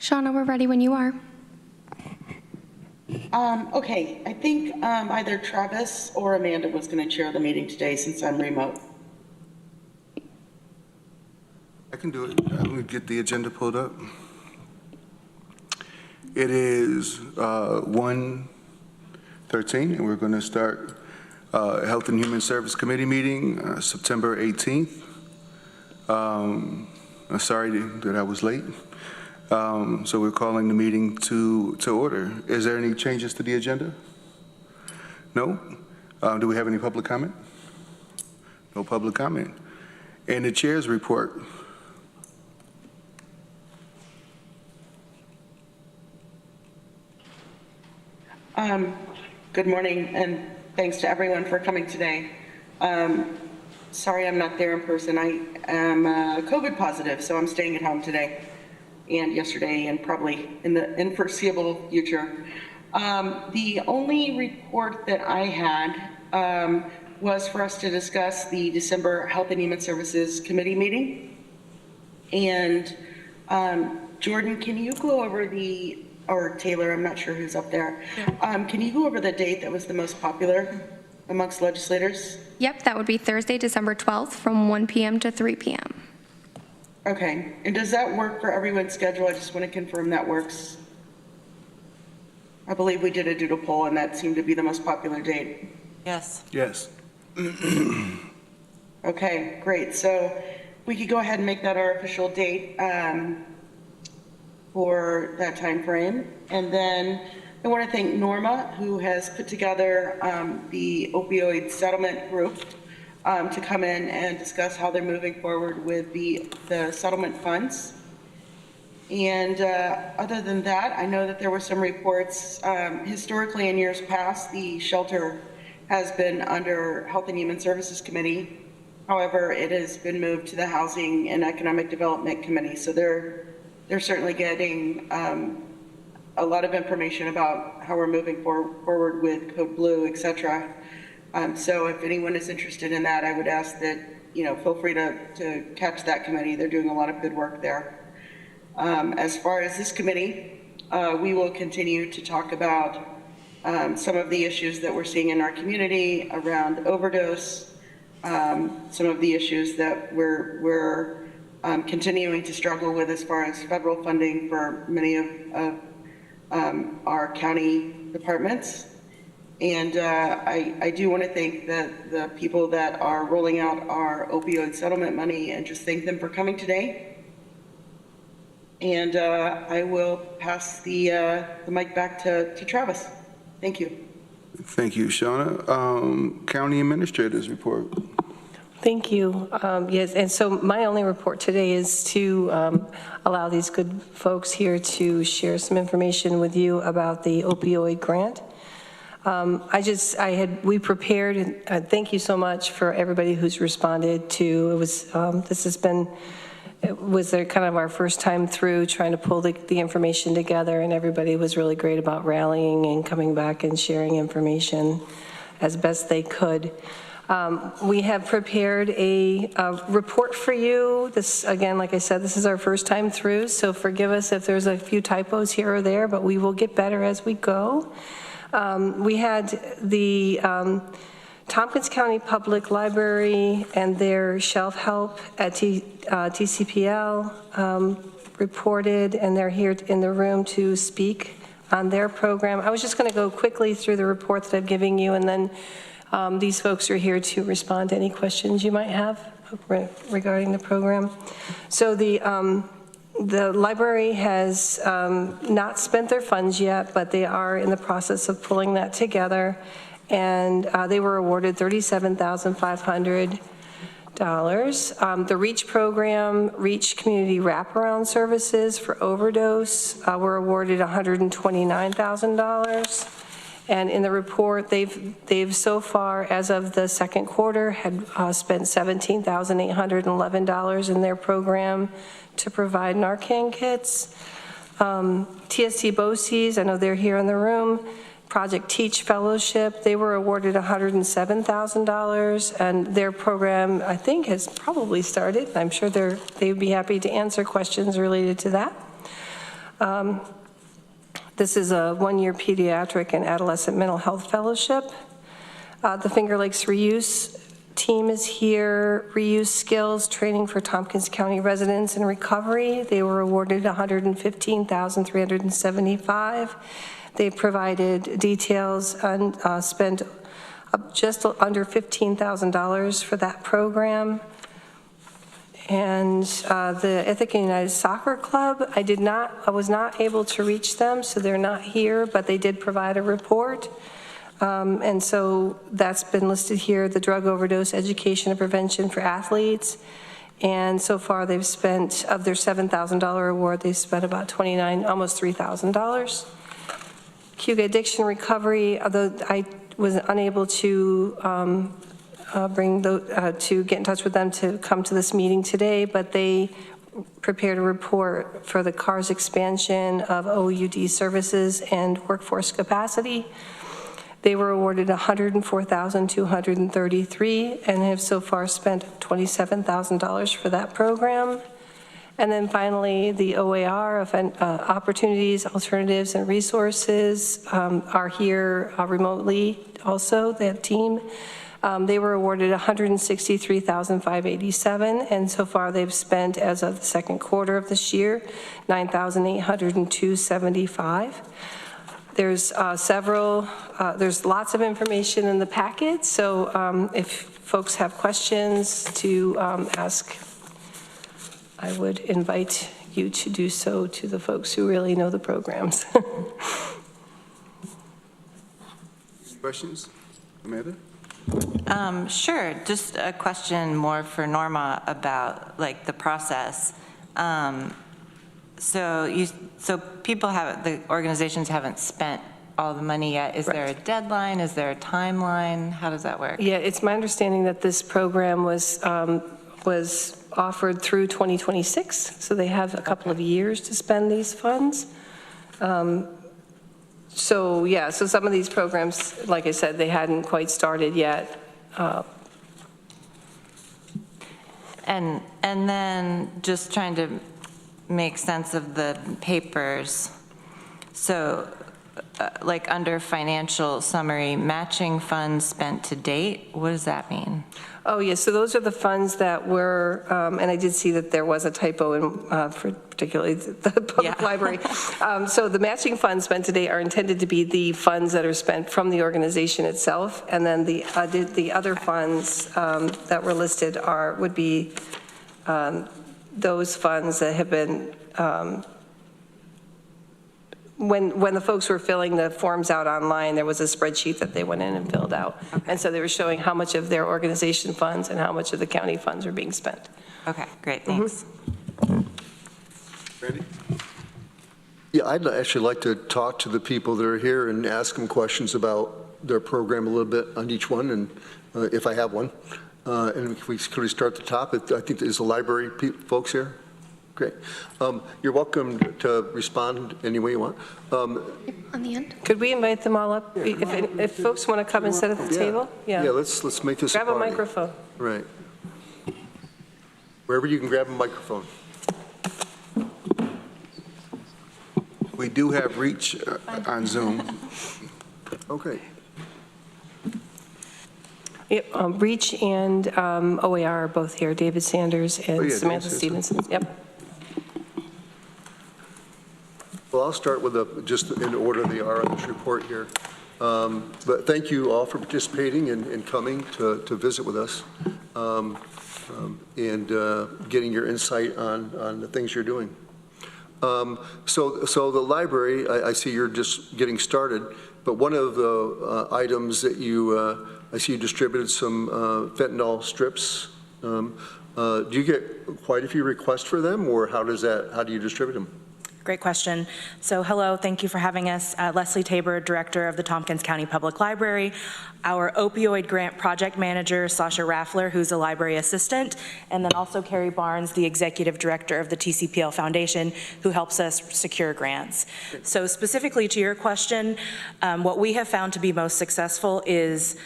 Shauna, we're ready when you are. Okay, I think either Travis or Amanda was going to chair the meeting today since I'm remote. I can do it. Let me get the agenda pulled up. It is 1:13, and we're going to start Health and Human Service Committee meeting September 18th. I'm sorry that I was late. So we're calling the meeting to order. Is there any changes to the agenda? No? Do we have any public comment? No public comment. And the chair's report. Good morning, and thanks to everyone for coming today. Sorry I'm not there in person. I am COVID positive, so I'm staying at home today and yesterday and probably in the foreseeable future. The only report that I had was for us to discuss the December Health and Human Services Committee meeting. And Jordan, can you go over or Taylor, I'm not sure who's up there. Yeah. Can you go over the date that was the most popular amongst legislators? Yep, that would be Thursday, December 12th from 1 p.m. to 3 p.m. Okay, and does that work for everyone's schedule? I just want to confirm that works. I believe we did a doodle poll and that seemed to be the most popular date. Yes. Yes. Okay, great. So we could go ahead and make that our official date for that time frame. And then I want to thank Norma, who has put together the opioid settlement group to come in and discuss how they're moving forward with the settlement funds. And other than that, I know that there were some reports historically in years past, the shelter has been under Health and Human Services Committee. However, it has been moved to the Housing and Economic Development Committee. So they're certainly getting a lot of information about how we're moving forward with Code Blue, et cetera. So if anyone is interested in that, I would ask that, feel free to catch that committee. They're doing a lot of good work there. As far as this committee, we will continue to talk about some of the issues that we're seeing in our community around overdose, some of the issues that we're continuing to struggle with as far as federal funding for many of our county departments. And I do want to thank the people that are rolling out our opioid settlement money and just thank them for coming today. And I will pass the mic back to Travis. Thank you. Thank you, Shauna. County Administrator's report. Thank you. Yes, and so my only report today is to allow these good folks here to share some information with you about the opioid grant. We prepared, and thank you so much for everybody who's responded to. It was, it was kind of our first time through trying to pull the information together, and everybody was really great about rallying and coming back and sharing information as best they could. We have prepared a report for you. This, again, like I said, this is our first time through, so forgive us if there's a few typos here or there, but we will get better as we go. We had the Tompkins County Public Library and their shelf help at TCPL reported, and they're here in the room to speak on their program. I was just going to go quickly through the report that I'm giving you, and then these folks are here to respond to any questions you might have regarding the program. So the library has not spent their funds yet, but they are in the process of pulling that together, and they were awarded $37,500. The REACH program, REACH Community Wraparound Services for overdose, were awarded $129,000. And in the report, they've so far, as of the second quarter, had spent $17,811 in their program to provide Narcan kits. TSC BOCES, I know they're here in the room, Project Teach Fellowship, they were awarded $107,000, and their program, I think, has probably started. I'm sure they'd be happy to answer questions related to that. This is a one-year pediatric and adolescent mental health fellowship. The Finger Lakes Reuse team is here. Reuse skills training for Tompkins County residents in recovery. They were awarded $115,375. They provided details and spent just under $15,000 for that program. And the Ithaca United Soccer Club, I was not able to reach them, so they're not here, but they did provide a report. And so that's been listed here, the drug overdose education and prevention for athletes. And so far they've spent, of their $7,000 award, they've spent about almost $3,000. Cuga addiction recovery, although I was unable to to get in touch with them to come to this meeting today, but they prepared a report for the CARS expansion of OUD services and workforce capacity. They were awarded $104,233 and have so far spent $27,000 for that program. And then finally, the OAR, Opportunities, Alternatives, and Resources, are here remotely also, that team. They were awarded $163,587, and so far they've spent, as of the second quarter of this year, $9,802.75. There's there's lots of information in the packet, so if folks have questions to ask, I would invite you to do so to the folks who really know the programs. Questions? Amanda? Sure, just a question more for Norma about like the process. So the organizations haven't spent all the money yet. Is there a deadline? Is there a timeline? How does that work? Yeah, it's my understanding that this program was offered through 2026, so they have a couple of years to spend these funds. So some of these programs, like I said, they hadn't quite started yet. And then just trying to make sense of the papers. So like under financial summary, matching funds spent to date, what does that mean? Oh, yes, so those are the funds that were, and I did see that there was a typo in, for particularly the public library. So the matching funds spent today are intended to be the funds that are spent from the organization itself, and then the other funds that were listed would be those funds that have been, when the folks were filling the forms out online, there was a spreadsheet that they went in and filled out. Okay. And so they were showing how much of their organization funds and how much of the county funds are being spent. Okay, great, thanks. Randy? Yeah, I'd actually like to talk to the people that are here and ask them questions about their program a little bit on each one, and if I have one. And if we could start at the top, I think there's the library folks here. Great. You're welcome to respond any way you want. On the end? Could we invite them all up? If folks want to come and sit at the table? Yeah, let's make this grab a party. microphone. Right. Wherever you can grab a microphone. We do have reach on Zoom. Okay. Yep, Reach and OAR are both here, David Sanders and Samantha Stevenson. Yep. Well, I'll start with just in order they are on this report here. But thank you all for participating and coming to visit with us and getting your insight on the things you're doing. So the library, I see you're just getting started, but one of the items that I see you distributed some fentanyl strips. Do you get quite a few requests for them, or how do you distribute them? Great question. So hello, thank you for having us. Leslie Tabor, Director of the Tompkins County Public Library. Our opioid grant project manager, Sasha Raffler, who's a library assistant, and then also Carrie Barnes, the Executive Director of the TCPL Foundation, who helps us secure grants. So specifically to your question, what we have found to be most successful is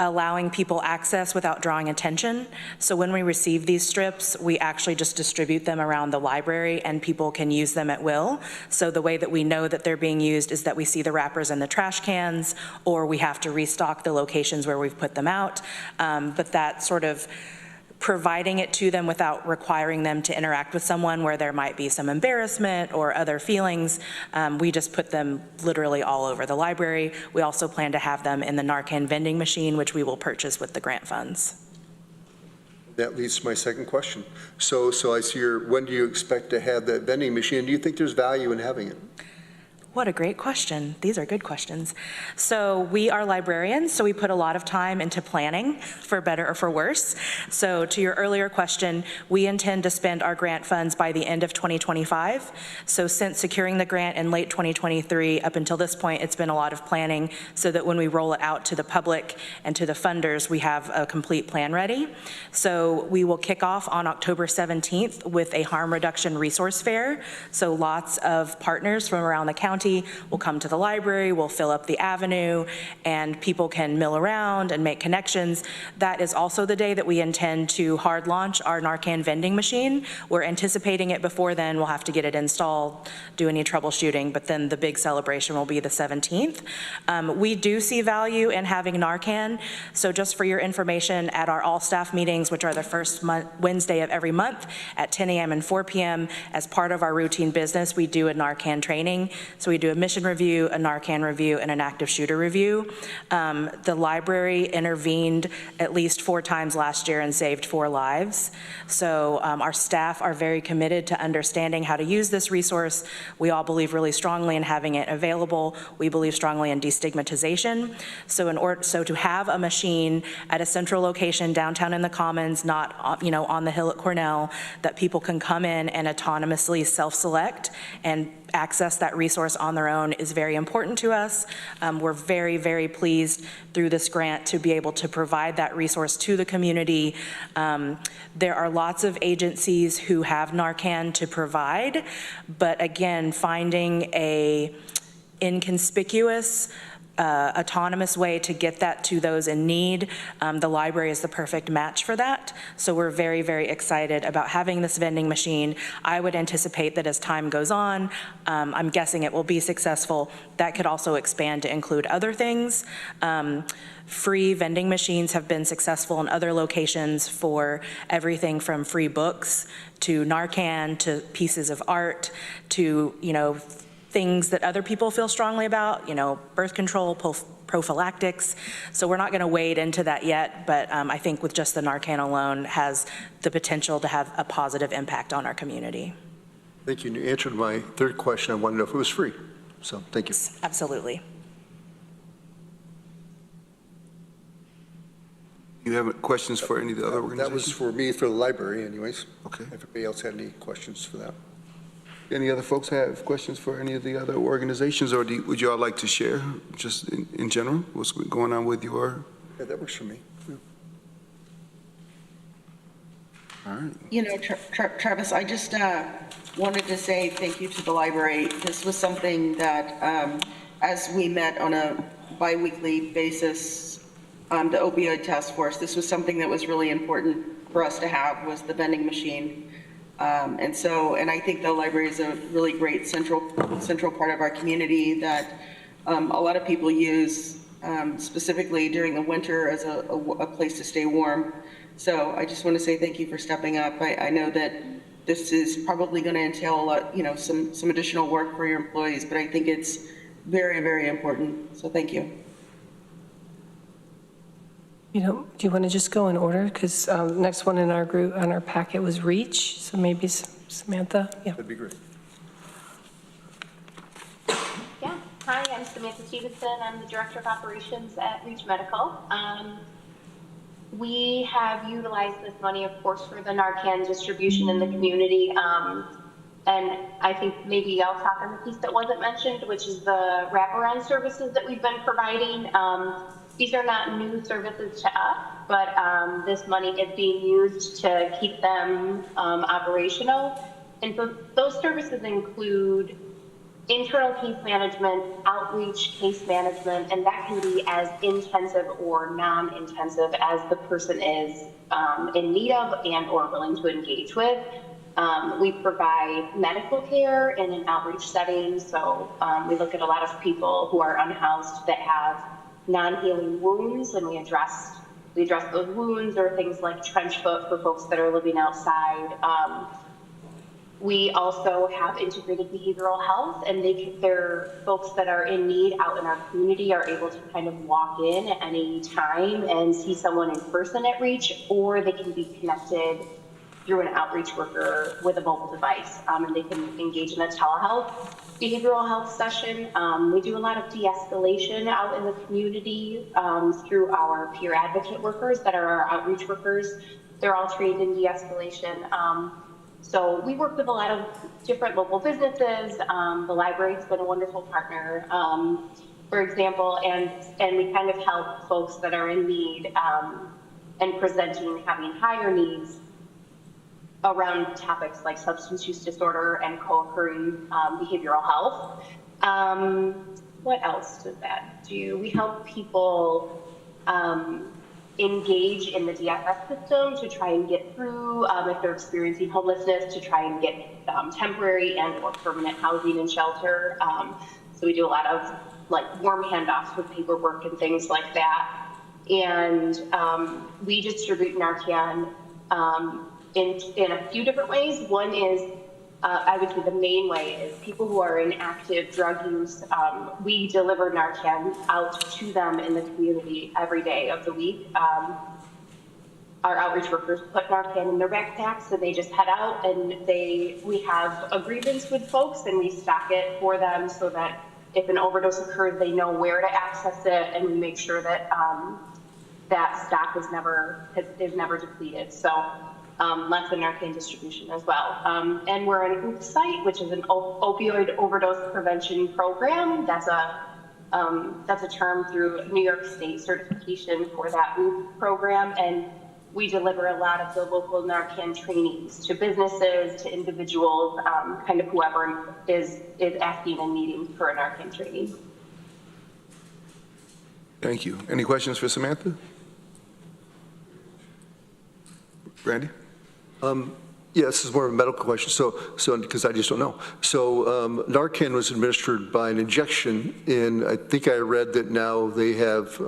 allowing people access without drawing attention. So when we receive these strips, we actually just distribute them around the library and people can use them at will. So the way that we know that they're being used is that we see the wrappers in the trash cans, or we have to restock the locations where we've put them out. But that sort of providing it to them without requiring them to interact with someone where there might be some embarrassment or other feelings. We just put them literally all over the library. We also plan to have them in the Narcan vending machine, which we will purchase with the grant funds. That leads to my second question. So I see when do you expect to have that vending machine? Do you think there's value in having it? What a great question. These are good questions. So we are librarians, so we put a lot of time into planning, for better or for worse. So to your earlier question, we intend to spend our grant funds by the end of 2025. So since securing the grant in late 2023, up until this point, it's been a lot of planning so that when we roll it out to the public and to the funders, we have a complete plan ready. So we will kick off on October 17th with a harm reduction resource fair. So lots of partners from around the county will come to the library, we'll fill up the avenue, and people can mill around and make connections. That is also the day that we intend to hard launch our Narcan vending machine. We're anticipating it before then. We'll have to get it installed, do any troubleshooting, but then the big celebration will be the 17th. We do see value in having Narcan. So just for your information, at our all-staff meetings, which are the first Wednesday of every month at 10 a.m. and 4 p.m., as part of our routine business, we do a Narcan training. So we do a mission review, a Narcan review, and an active shooter review. The library intervened at least 4 times last year and saved 4 lives. So our staff are very committed to understanding how to use this resource. We all believe really strongly in having it available. We believe strongly in destigmatization. So to have a machine at a central location downtown in the Commons, not on the Hill at Cornell, that people can come in and autonomously self-select and access that resource on their own is very important to us. We're very, very pleased through this grant to be able to provide that resource to the community. There are lots of agencies who have Narcan to provide, but again, finding a inconspicuous, autonomous way to get that to those in need. The library is the perfect match for that. So we're very, very excited about having this vending machine. I would anticipate that as time goes on, I'm guessing it will be successful. That could also expand to include other things. Free vending machines have been successful in other locations for everything from free books to Narcan to pieces of art to, things that other people feel strongly about, birth control, prophylactics. So we're not going to wade into that yet, but I think with just the Narcan alone has the potential to have a positive impact on our community. Thank you. You answered my third question. I wanted to know if it was free. So thank you. Absolutely. You have questions for any of the other organizations? That was for me, for the library anyways. Okay. If anybody else had any questions for that. Any other folks have questions for any of the other organizations, or would you all like to share just in general what's going on with your? Yeah, that works for me. Yeah. All right. Travis, I just wanted to say thank you to the library. This was something that, as we met on a biweekly basis, the opioid task force, this was something that was really important for us to have, was the vending machine. And I think the library is a really great central part of our community that a lot of people use, specifically during the winter as a place to stay warm. So I just want to say thank you for stepping up. I know that this is probably going to entail a lot, some additional work for your employees, but I think it's very, very important. So thank you. Do you want to just go in order? Because next one in our group, on our packet was REACH, so maybe Samantha? Yeah. That'd be great. Yeah. Hi, I'm Samantha Stevenson. I'm the Director of Operations at REACH Medical. We have utilized this money, of course, for the Narcan distribution in the community. And I think maybe I'll talk on the piece that wasn't mentioned, which is the wraparound services that we've been providing. These are not new services to us, but this money is being used to keep them operational. And so those services include internal case management, outreach case management, and that can be as intensive or non-intensive as the person is in need of and or willing to engage with. We provide medical care in an outreach setting, so we look at a lot of people who are unhoused that have non-healing wounds, and we address those wounds, or things like trench foot for folks that are living outside. We also have integrated behavioral health, and they're folks that are in need out in our community are able to kind of walk in at any time and see someone in person at Reach, or they can be connected through an outreach worker with a mobile device, and they can engage in a telehealth behavioral health session. We do a lot of de-escalation out in the community through our peer advocate workers that are our outreach workers. They're all trained in de-escalation. So we work with a lot of different local businesses. The library's been a wonderful partner, for example, and we kind of help folks that are in need and presenting, having higher needs around topics like substance use disorder and co-occurring behavioral health. What else does that do? We help people engage in the DFS system to try and get through if they're experiencing homelessness, to try and get temporary and or permanent housing and shelter. So we do a lot of like warm handoffs with paperwork and things like that. And we distribute Narcan in a few different ways. One is, I would say the main way is people who are in active drug use. We deliver Narcan out to them in the community every day of the week. Our outreach workers put Narcan in their backpacks and they just head out, and we have agreements with folks and we stock it for them so that if an overdose occurs, they know where to access it, and we make sure that that stock is never depleted. So lots of Narcan distribution as well. And we're an OOP site, which is an opioid overdose prevention program. That's a term through New York State certification for that OOP program. And we deliver a lot of the local Narcan trainings to businesses, to individuals, kind of whoever is asking and needing for a Narcan training. Thank you. Any questions for Samantha? Randy? Yeah, this is more of a medical question, so because I just don't know. So Narcan was administered by an injection in, I think I read that now they have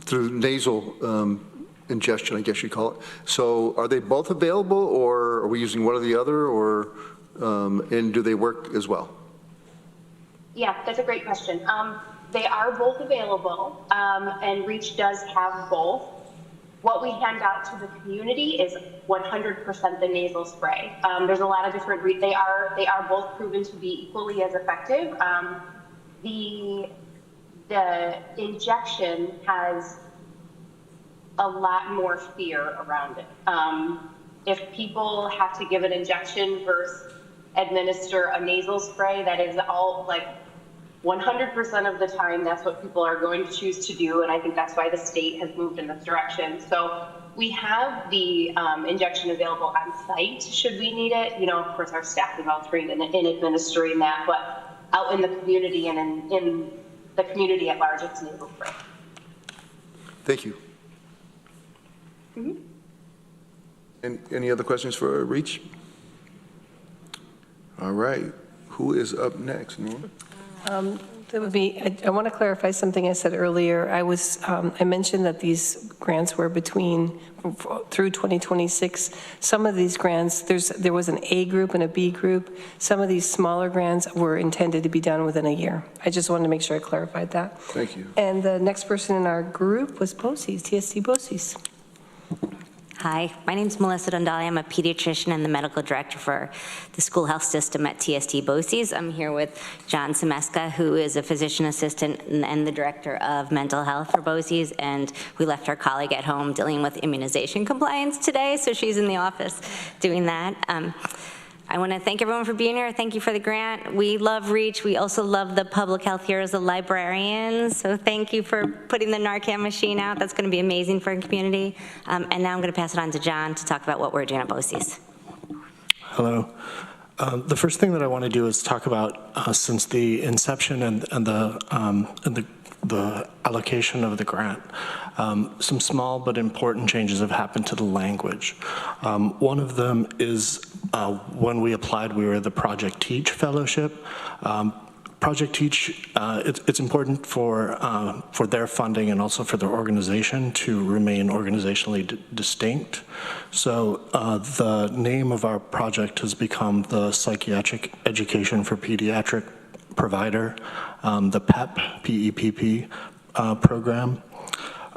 through nasal ingestion, I guess you'd call it. So are they both available, or are we using one or the other, or and do they work as well? Yeah, that's a great question. They are both available, and Reach does have both. What we hand out to the community is 100% the nasal spray. There's a lot of different, they are both proven to be equally as effective. The injection has a lot more fear around it. If people have to give an injection versus administer a nasal spray, that is all like 100% of the time, that's what people are going to choose to do, and I think that's why the state has moved in this direction. So we have the injection available on site should we need it. You know, of course, our staff is all trained in administering that, but out in the community and in the community at large, it's nasal spray. Thank you. Mm-hmm. And any other questions for Reach? All right. Who is up next, Norma? That would be, I want to clarify something I said earlier. I mentioned that these grants were through 2026. Some of these grants, there was an A group and a B group. Some of these smaller grants were intended to be done within a year. I just wanted to make sure I clarified that. Thank you. And the next person in our group was BOCES, TST BOCES. Hi, my name's Melissa Dondali. I'm a pediatrician and the medical director for the school health system at TST BOCES. I'm here with John Semeska, who is a physician assistant and the director of mental health for BOCES, and we left our colleague at home dealing with immunization compliance today, so she's in the office doing that. I want to thank everyone for being here. Thank you for the grant. We love Reach. We also love the public health heroes, the librarians. So thank you for putting the Narcan machine out. That's going to be amazing for our community. And now I'm going to pass it on to John to talk about what we're doing at BOCES. Hello. The first thing that I want to do is talk about, since the inception and the allocation of the grant, some small but important changes have happened to the language. One of them is when we applied, we were the Project Teach Fellowship. Project Teach, it's important for their funding and also for their organization to remain organizationally distinct. So the name of our project has become the Psychiatric Education for Pediatric Provider, the PEP, P-E-P-P program.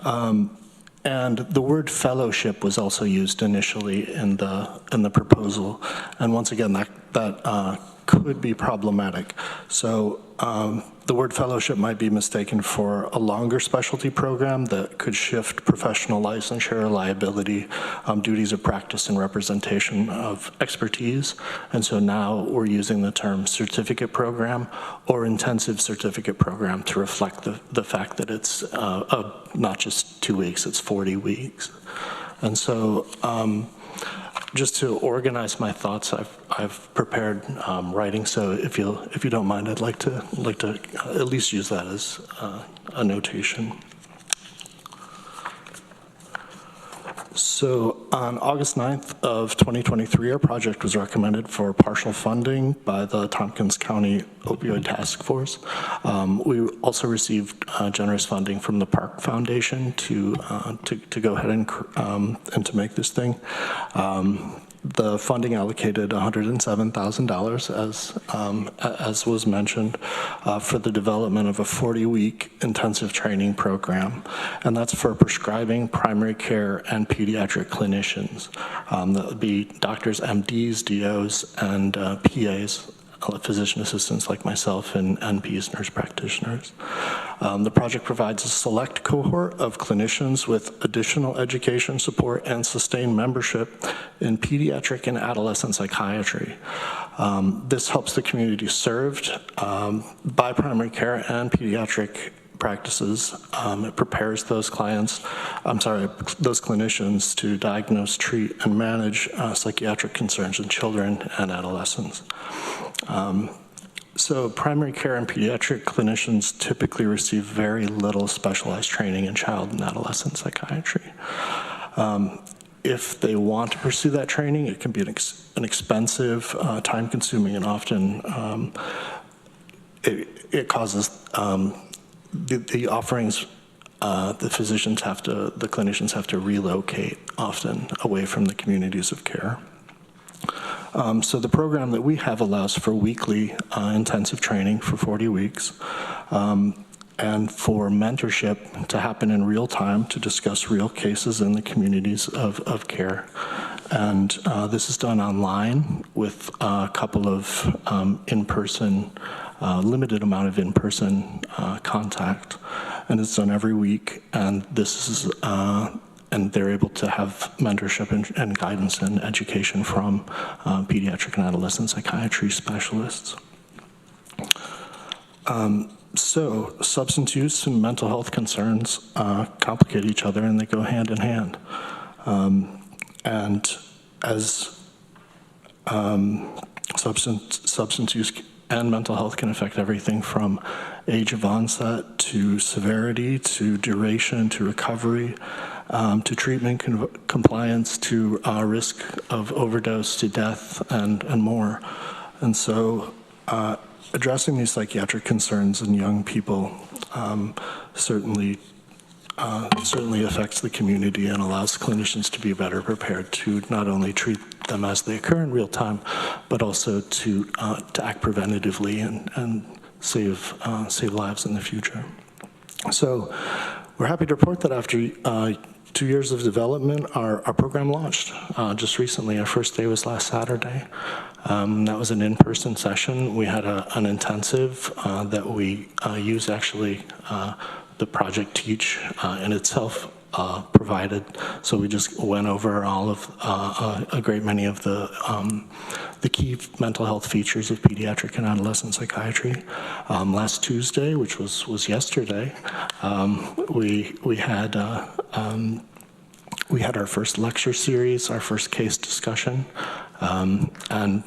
And the word fellowship was also used initially in the proposal. And once again, that could be problematic. So the word fellowship might be mistaken for a longer specialty program that could shift professional licensure, liability, duties of practice, and representation of expertise. And so now we're using the term certificate program or intensive certificate program to reflect the fact that it's not just 2 weeks, it's 40 weeks. And so just to organize my thoughts, I've prepared writing. So if you don't mind, I'd like to at least use that as a notation. So on August 9th of 2023, our project was recommended for partial funding by the Tompkins County Opioid Task Force. We also received generous funding from the Park Foundation to go ahead and to make this thing. The funding allocated $107,000, as was mentioned, for the development of a 40-week intensive training program, and that's for prescribing, primary care, and pediatric clinicians. That would be doctors, MDs, DOs, and PAs, physician assistants like myself, and NPs, nurse practitioners. The project provides a select cohort of clinicians with additional education support and sustained membership in pediatric and adolescent psychiatry. This helps the community served by primary care and pediatric practices. It prepares those clinicians to diagnose, treat, and manage psychiatric concerns in children and adolescents. So primary care and pediatric clinicians typically receive very little specialized training in child and adolescent psychiatry. If they want to pursue that training, it can be an expensive, time-consuming, and often it causes the offerings. The clinicians have to relocate often away from the communities of care. So the program that we have allows for weekly intensive training for 40 weeks and for mentorship to happen in real time to discuss real cases in the communities of care. And this is done online with a couple of limited amount of in-person contact. And it's done every week. And this is and they're able to have mentorship and guidance and education from pediatric and adolescent psychiatry specialists. So substance use and mental health concerns complicate each other, and they go hand in hand. And as substance use and mental health can affect everything from age of onset to severity to duration to recovery, to treatment compliance, to risk of overdose, to death, and more. And so addressing these psychiatric concerns in young people certainly affects the community and allows clinicians to be better prepared to not only treat them as they occur in real time, but also to act preventatively and save lives in the future. So we're happy to report that after 2 years of development, our program launched just recently. Our first day was last Saturday. That was an in-person session. We had an intensive that we used actually the Project Teach in itself provided. So we just went over all of a great many of the key mental health features of pediatric and adolescent psychiatry. Last Tuesday, which was yesterday, we had our first lecture series, our first case discussion, and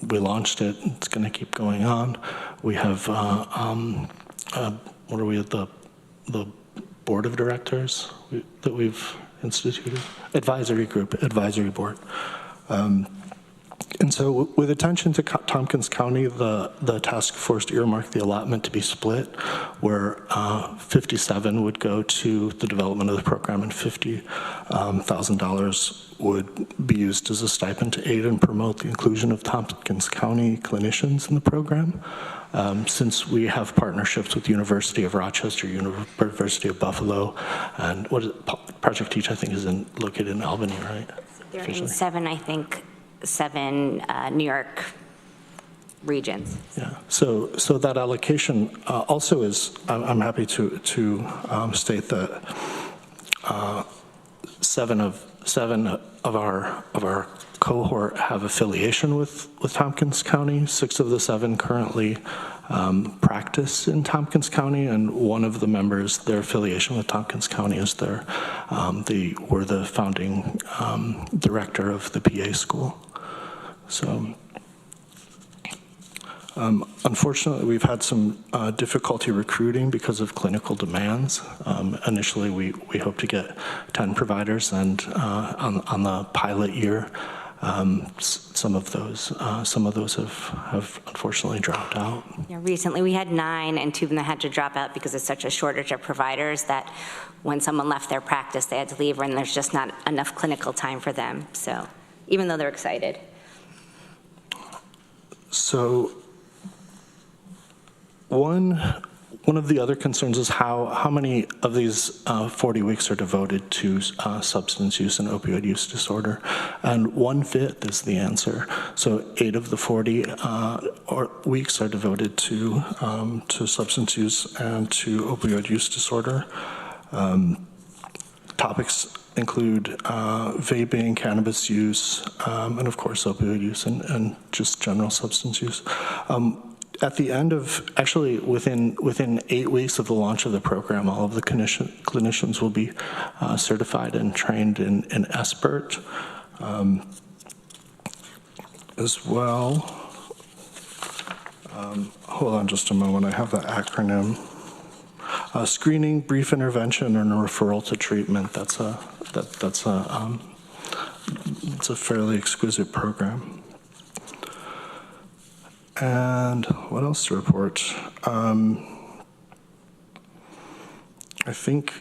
we launched it. It's going to keep going on. We have, what are we at, the board of directors that we've instituted? Advisory board. And so with attention to Tompkins County, the task force earmarked the allotment to be split, where 57 would go to the development of the program and $50,000 would be used as a stipend to aid and promote the inclusion of Tompkins County clinicians in the program. Since we have partnerships with University of Rochester, University of Buffalo, and what is it, Project Teach, I think, is located in Albany, right? They're in 7 New York regions. Yeah, so that allocation also is, I'm happy to state that 7 of our cohort have affiliation with Tompkins County. 6 of the 7 currently practice in Tompkins County, and one of the members, their affiliation with Tompkins County is they were the founding director of the PA school. So unfortunately, we've had some difficulty recruiting because of clinical demands. Initially, we hope to get 10 providers, and on the pilot year, some of those have unfortunately dropped out. Yeah, recently, we had 9, and 2 of them had to drop out because it's such a shortage of providers that when someone left their practice, they had to leave, and there's just not enough clinical time for them. So even though they're excited. So one of the other concerns is how many of these 40 weeks are devoted to substance use and opioid use disorder, and 1/5 is the answer. So 8 of the 40 weeks are devoted to substance use and to opioid use disorder. Topics include vaping, cannabis use, and of course opioid use and just general substance use. At the end of, actually within 8 weeks of the launch of the program, all of the clinicians will be certified and trained in SBIRT as well. Hold on just a moment, I have the acronym. Screening, brief intervention, and a referral to treatment. That's a fairly exquisite program. And what else to report? I think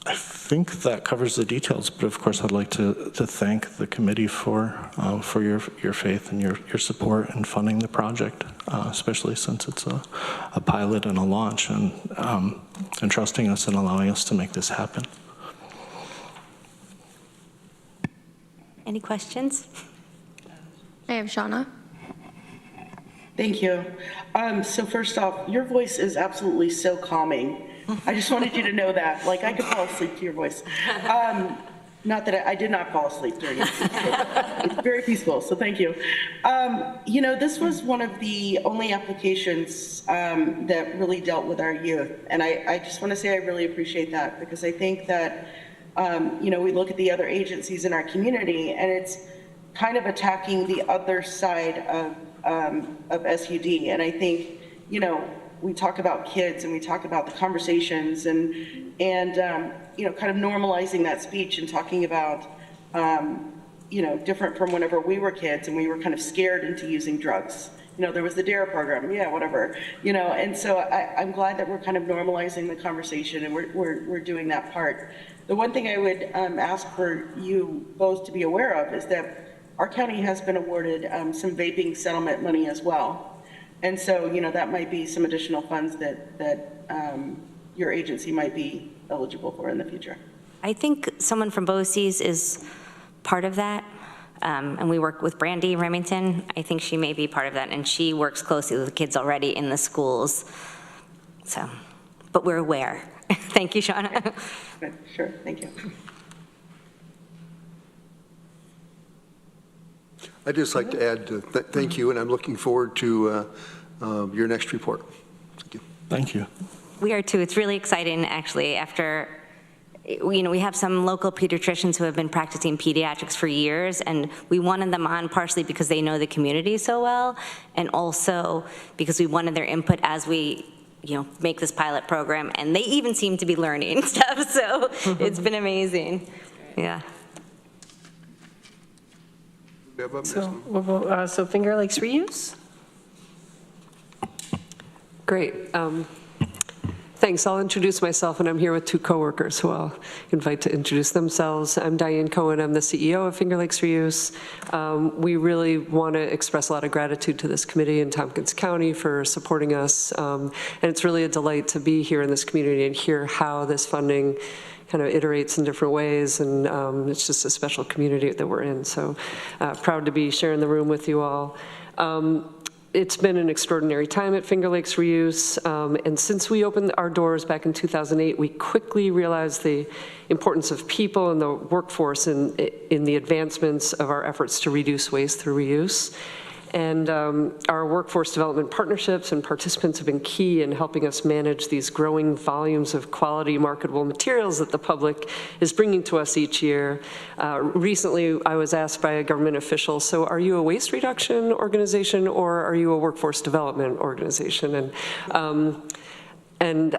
that covers the details. But of course, I'd like to thank the committee for your faith and your support in funding the project, especially since it's a pilot and a launch, and trusting us and allowing us to make this happen. Any questions? I have Shauna. Thank you. So first off, your voice is absolutely so calming. I just wanted you to know that. Like, I could fall asleep to your voice. Not that I did not fall asleep during it. It's very peaceful, so thank you. You know, this was one of the only applications that really dealt with our youth. And I just want to say I really appreciate that, because I think that, you know, we look at the other agencies in our community, and it's kind of attacking the other side of SUD. And I think, you know, we talk about kids and we talk about the conversations and you know, kind of normalizing that speech and talking about, you know, different from whenever we were kids and we were kind of scared into using drugs. You know, there was the DARE program, yeah, whatever, you know, and so I'm glad that we're kind of normalizing the conversation and we're doing that part. The one thing I would ask for you both to be aware of is that our county has been awarded some vaping settlement money as well. And so, you know, that might be some additional funds that your agency might be eligible for in the future. I think someone from BOCES is part of that. And we work with Brandy Remington. I think she may be part of that, and she works closely with the kids already in the schools. So, but we're aware. Thank you, Shauna. Good. Sure, thank you. I'd just like to add thank you, and I'm looking forward to your next report. Thank you. Thank you. We are too. It's really exciting, actually, after we have some local pediatricians who have been practicing pediatrics for years, and we wanted them on partially because they know the community so well, and also because we wanted their input as we make this pilot program, and they even seem to be learning stuff, so it's been amazing. Yeah. So Finger Lakes reuse? Great. Thanks. I'll introduce myself, and I'm here with two coworkers who I'll invite to introduce themselves. I'm Diane Cohen. I'm the CEO of Finger Lakes Reuse. We really want to express a lot of gratitude to this committee in Tompkins County for supporting us. And it's really a delight to be here in this community and hear how this funding kind of iterates in different ways, and it's just a special community that we're in. So proud to be sharing the room with you all. It's been an extraordinary time at Finger Lakes Reuse, and since we opened our doors back in 2008, we quickly realized the importance of people and the workforce in the advancements of our efforts to reduce waste through reuse. And our workforce development partnerships and participants have been key in helping us manage these growing volumes of quality marketable materials that the public is bringing to us each year. Recently, I was asked by a government official, so are you a waste reduction organization or are you a workforce development organization? And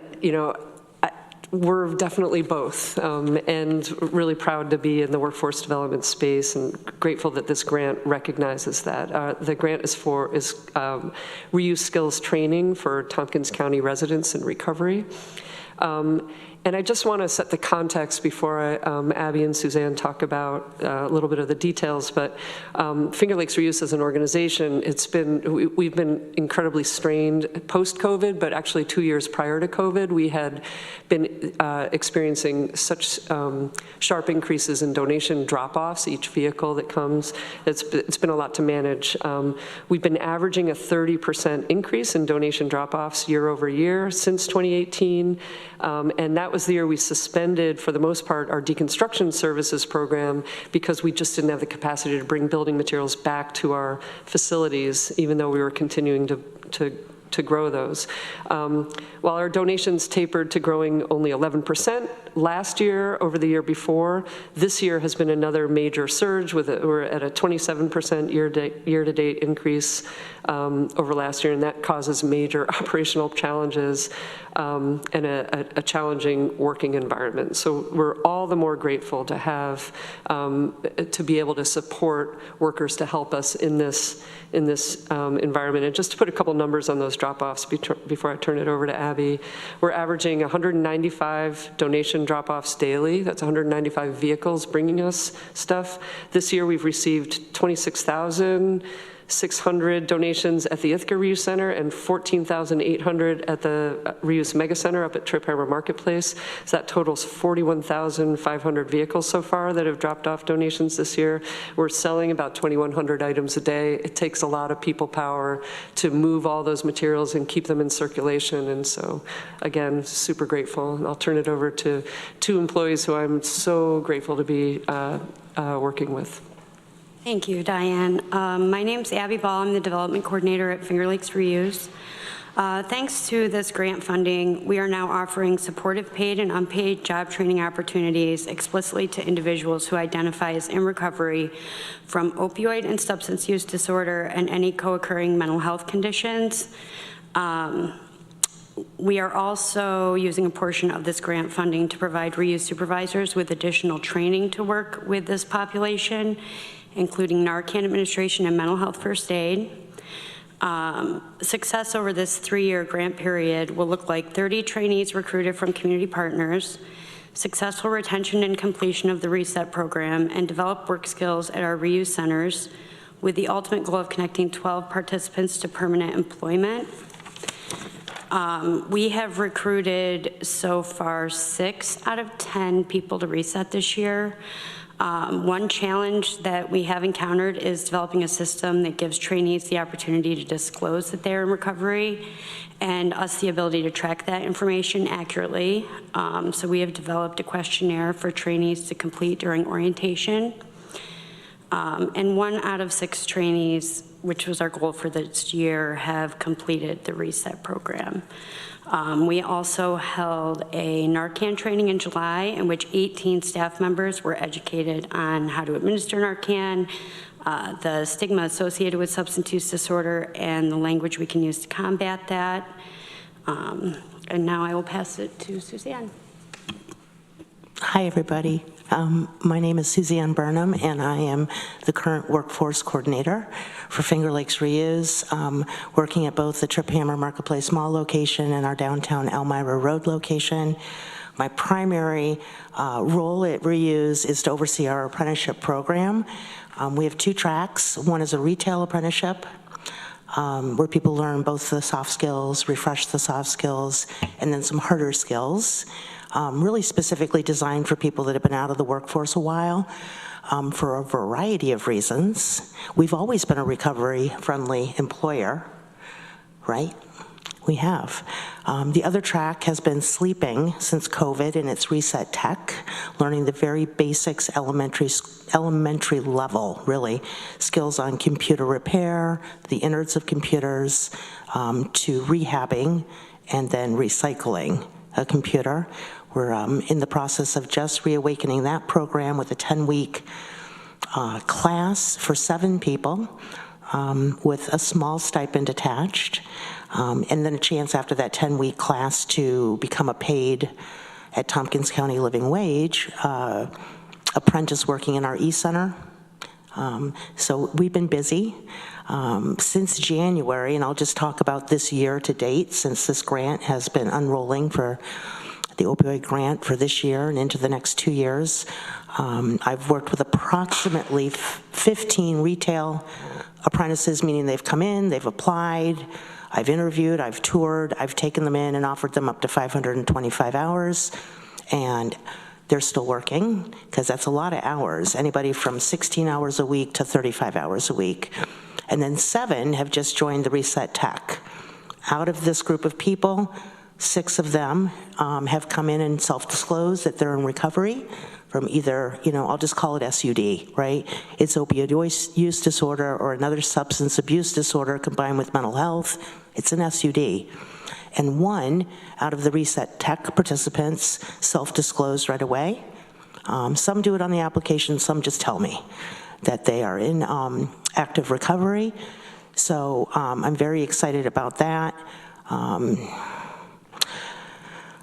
we're definitely both, and really proud to be in the workforce development space and grateful that this grant recognizes that. The grant is reuse skills training for Tompkins County residents in recovery. And I just want to set the context before Abby and Suzanne talk about a little bit of the details, but Finger Lakes Reuse as an organization, we've been incredibly strained post-COVID, but actually 2 years prior to COVID, we had been experiencing such sharp increases in donation drop-offs, each vehicle that comes. It's been a lot to manage. We've been averaging a 30% increase in donation drop-offs year over year since 2018, and that was the year we suspended, for the most part, our deconstruction services program because we just didn't have the capacity to bring building materials back to our facilities, even though we were continuing to grow those. While our donations tapered to growing only 11% last year over the year before, this year has been another major surge. We're at a 27% year-to-date increase over last year, and that causes major operational challenges and a challenging working environment. So we're all the more grateful to have, to be able to support workers to help us in this environment. And just to put a couple numbers on those drop-offs before I turn it over to Abby, we're averaging 195 donation drop-offs daily. That's 195 vehicles bringing us stuff. This year we've received 26,600 donations at the Ithaca Reuse Center and 14,800 at the Reuse Mega Center up at Trip Harbor Marketplace. So that totals 41,500 vehicles so far that have dropped off donations this year. We're selling about 2,100 items a day. It takes a lot of people power to move all those materials and keep them in circulation. And so, again, super grateful. And I'll turn it over to two employees who I'm so grateful to be working with. Thank you, Diane. My name's Abby Ball. I'm the development coordinator at Finger Lakes Reuse. Thanks to this grant funding, we are now offering supportive paid and unpaid job training opportunities explicitly to individuals who identify as in recovery from opioid and substance use disorder and any co-occurring mental health conditions. We are also using a portion of this grant funding to provide reuse supervisors with additional training to work with this population, including Narcan administration and mental health first aid. Success over this 3-year grant period will look like 30 trainees recruited from community partners, successful retention and completion of the RESET program, and develop work skills at our reuse centers with the ultimate goal of connecting 12 participants to permanent employment. We have recruited so far 6 out of 10 people to RESET this year. One challenge that we have encountered is developing a system that gives trainees the opportunity to disclose that they're in recovery and us the ability to track that information accurately. So we have developed a questionnaire for trainees to complete during orientation. And 1 out of 6 trainees, which was our goal for this year, have completed the RESET program. We also held a Narcan training in July in which 18 staff members were educated on how to administer Narcan, the stigma associated with substance use disorder, and the language we can use to combat that. And now I will pass it to Suzanne. Hi, everybody. My name is Suzanne Burnham, and I am the current workforce coordinator for Finger Lakes Reuse, working at both the Trip Hammer Marketplace Mall location and our downtown Elmira Road location. My primary role at Reuse is to oversee our apprenticeship program. We have 2 tracks. One is a retail apprenticeship, where people learn both the soft skills, refresh the soft skills, and then some harder skills. Really specifically designed for people that have been out of the workforce a while for a variety of reasons. We've always been a recovery-friendly employer, right? We have. The other track has been sleeping since COVID, and it's Reset Tech, learning the very basics, elementary level, really, skills on computer repair, the innards of computers, to rehabbing, and then recycling a computer. We're in the process of just reawakening that program with a 10-week class for 7 people with a small stipend attached, and then a chance after that 10-week class to become a paid, at Tompkins County Living Wage, apprentice working in our e-center. So we've been busy since January, and I'll just talk about this year to date, since this grant has been unrolling for the opioid grant for this year and into the next 2 years. I've worked with approximately 15 retail apprentices, meaning they've come in, they've applied, I've interviewed, I've toured, I've taken them in and offered them up to 525 hours, and they're still working, because that's a lot of hours, anybody from 16 hours a week to 35 hours a week. And then 7 have just joined the Reset Tech. Out of this group of people, 6 of them have come in and self-disclosed that they're in recovery from either, I'll just call it SUD, right? It's opioid use disorder or another substance abuse disorder combined with mental health. It's an SUD. And 1 out of the Reset Tech participants self-disclosed right away. Some do it on the application, some just tell me that they are in active recovery. So I'm very excited about that.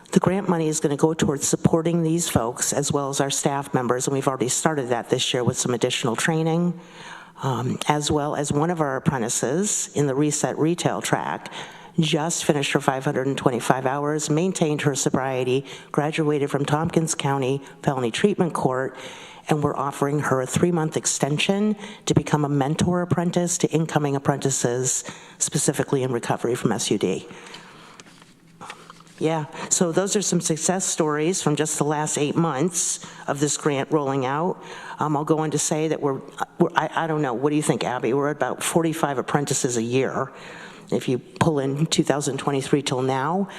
The grant money is going to go towards supporting these folks as well as our staff members, and we've already started that this year with some additional training, as well as one of our apprentices in the Reset Retail track just finished her 525 hours, maintained her sobriety, graduated from Tompkins County Felony Treatment Court, and we're offering her a 3-month extension to become a mentor apprentice to incoming apprentices, specifically in recovery from SUD. Yeah, so those are some success stories from just the last 8 months of this grant rolling out. I'll go on to say that I don't know, what do you think, Abby? We're at about 45 apprentices a year. If you pull in 2023 till now,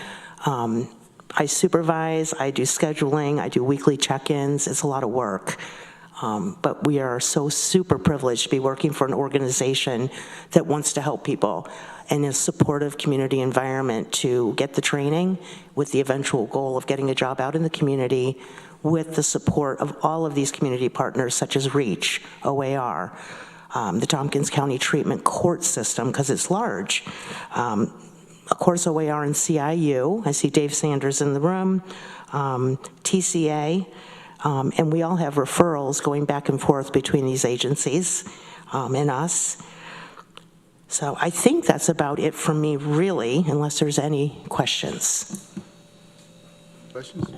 I supervise, I do scheduling, I do weekly check-ins. It's a lot of work. But we are so super privileged to be working for an organization that wants to help people and in a supportive community environment to get the training with the eventual goal of getting a job out in the community with the support of all of these community partners such as REACH, OAR, the Tompkins County Treatment Court System, because it's large. Of course, OAR and CIU, I see Dave Sanders in the room, TCA, and we all have referrals going back and forth between these agencies and us. So I think that's about it for me, really, unless there's any questions. Questions?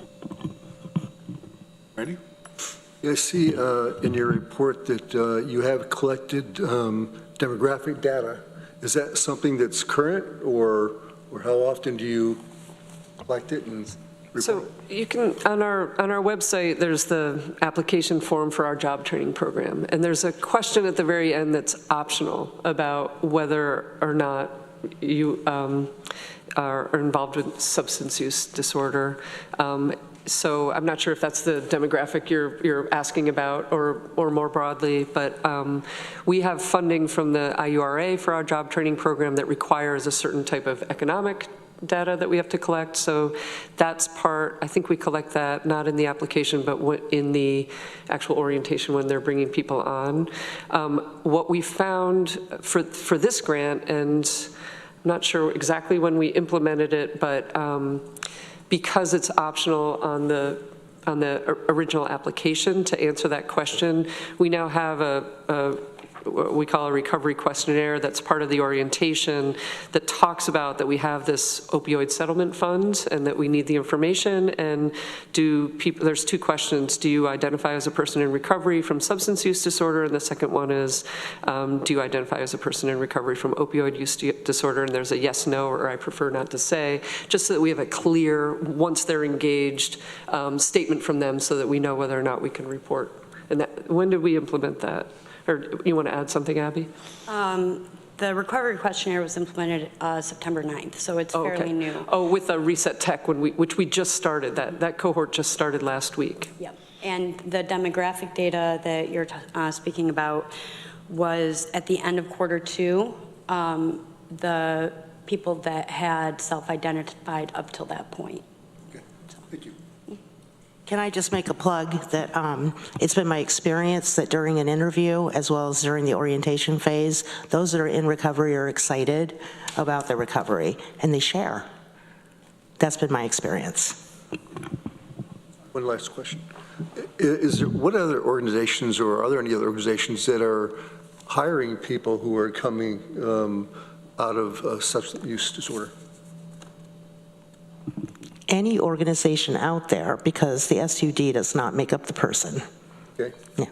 Ready? I see in your report that you have collected demographic data. Is that something that's current, or how often do you collect it and report? So you can, on our website, there's the application form for our job training program. And there's a question at the very end that's optional about whether or not you are involved with substance use disorder. So I'm not sure if that's the demographic you're asking about or more broadly, but we have funding from the IURA for our job training program that requires a certain type of economic data that we have to collect. So that's part, I think we collect that not in the application, but in the actual orientation when they're bringing people on. What we found for this grant, and I'm not sure exactly when we implemented it, but because it's optional on the original application to answer that question, we now have what we call a recovery questionnaire that's part of the orientation that talks about that we have this opioid settlement fund and that we need the information. And there's two questions. Do you identify as a person in recovery from substance use disorder? And the second one is, do you identify as a person in recovery from opioid use disorder? And there's a yes, no, or I prefer not to say, just so that we have a clear, once they're engaged, statement from them so that we know whether or not we can report. And when did we implement that? Or you want to add something, Abby? The recovery questionnaire was implemented September 9th, so it's fairly new. Oh, with a Reset Tech, which we just started. That cohort just started last week. Yep. And the demographic data that you're speaking about was at the end of Q2, the people that had self-identified up till that point. Okay. Thank you. Can I just make a plug that it's been my experience that during an interview, as well as during the orientation phase, those that are in recovery are excited about their recovery, and they share. That's been my experience. One last question. What other organizations, or are there any other organizations that are hiring people who are coming out of substance use disorder? Any organization out there, because the SUD does not make up the person. Okay. Yeah.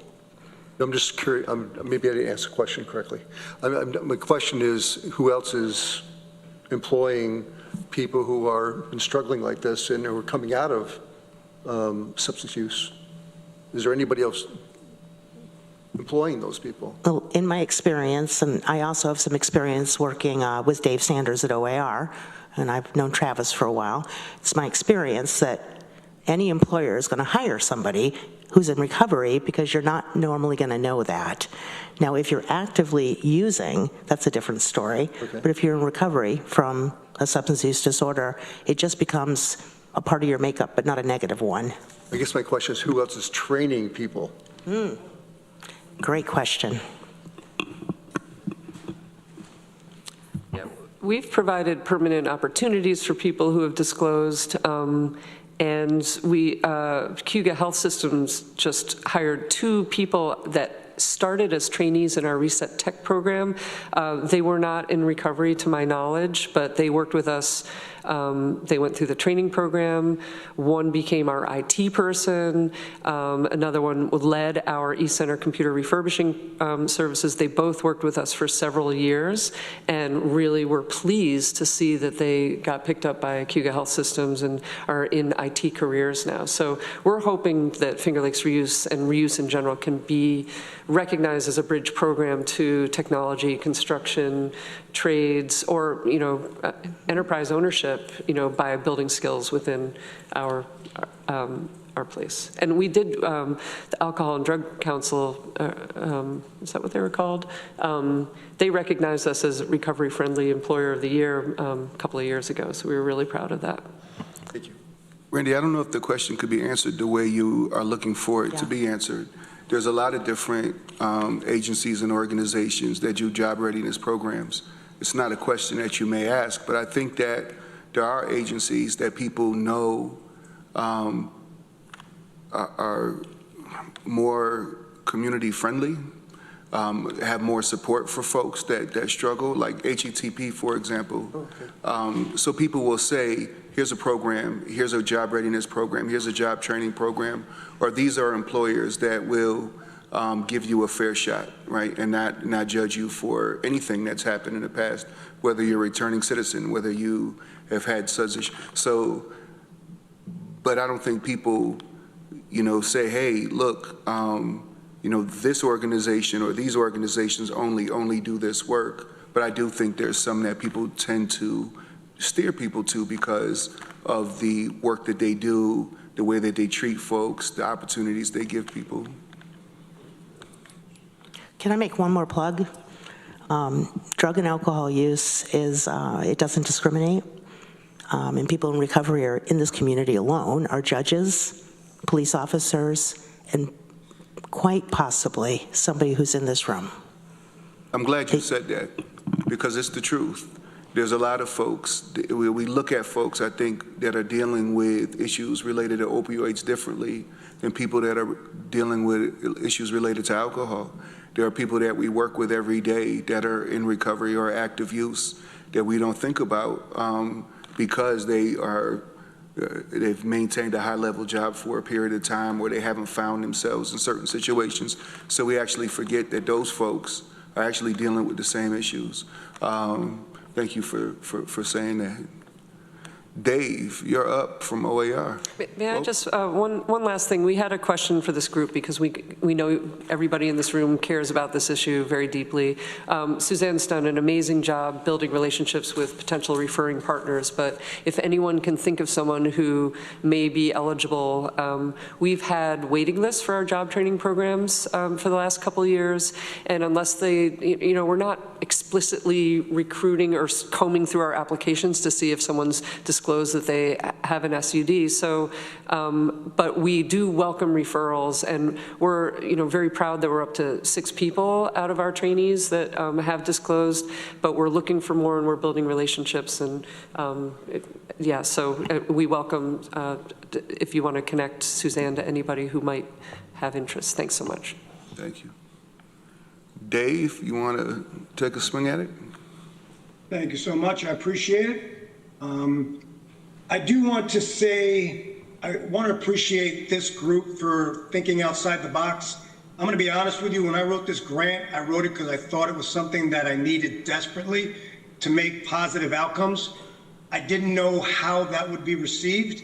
I'm just curious, maybe I didn't ask the question correctly. My question is, who else is employing people who are been struggling like this and who are coming out of substance use? Is there anybody else employing those people? Well, in my experience, and I also have some experience working with Dave Sanders at OAR, and I've known Travis for a while, it's my experience that any employer is going to hire somebody who's in recovery because you're not normally going to know that. Now, if you're actively using, that's a different story. Okay. But if you're in recovery from a substance use disorder, it just becomes a part of your makeup, but not a negative one. I guess my question is, who else is training people? Great question. We've provided permanent opportunities for people who have disclosed, and Cayuga Health Systems just hired 2 people that started as trainees in our Reset Tech program. They were not in recovery to my knowledge, but they worked with us. They went through the training program. One became our IT person. Another one led our e-center computer refurbishing services. They both worked with us for several years and really were pleased to see that they got picked up by Cayuga Health Systems and are in IT careers now. So we're hoping that Finger Lakes Reuse and reuse in general can be recognized as a bridge program to technology, construction, trades, or enterprise ownership, by building skills within our place. And we did the Alcohol and Drug Council. Is that what they were called? They recognized us as Recovery-Friendly Employer of the Year a couple of years ago. So we were really proud of that. Thank you. Randy, I don't know if the question could be answered the way you are looking for it to be answered. There's a lot of different agencies and organizations that do job readiness programs. It's not a question that you may ask, but I think that there are agencies that people know are more community friendly, have more support for folks that struggle, like HETP, for example. Okay. So people will say, here's a program, here's a job readiness program, here's a job training program, or these are employers that will give you a fair shot, right, and not judge you for anything that's happened in the past, whether you're a returning citizen, whether you have had such. So, but I don't think people, say, hey, look, this organization or these organizations only do this work. But I do think there's some that people tend to steer people to because of the work that they do, the way that they treat folks, the opportunities they give people. Can I make one more plug? Drug and alcohol use it doesn't discriminate. and people in recovery are in this community alone are judges, police officers, and quite possibly somebody who's in this room. I'm glad you said that, because it's the truth. There's a lot of folks, we look at folks, I think, that are dealing with issues related to opioids differently than people that are dealing with issues related to alcohol. There are people that we work with every day that are in recovery or active use that we don't think about because they've maintained a high-level job for a period of time where they haven't found themselves in certain situations. So we actually forget that those folks are actually dealing with the same issues. Thank you for saying that. Dave, you're up from OAR. May I just, one last thing. We had a question for this group because we know everybody in this room cares about this issue very deeply. Suzanne's done an amazing job building relationships with potential referring partners, but if anyone can think of someone who may be eligible, we've had waiting lists for our job training programs for the last couple of years, and unless they, we're not explicitly recruiting or combing through our applications to see if someone's disclosed that they have an SUD. So, but we do welcome referrals, and we're very proud that we're up to 6 people out of our trainees that have disclosed. But we're looking for more, and we're building relationships. And yeah, so we welcome if you want to connect Suzanne to anybody who might have interest. Thanks so much. Thank you. Dave, you want to take a swing at it? Thank you so much. I appreciate it. I do want to say, I want to appreciate this group for thinking outside the box. I'm going to be honest with you, when I wrote this grant, I wrote it because I thought it was something that I needed desperately to make positive outcomes. I didn't know how that would be received.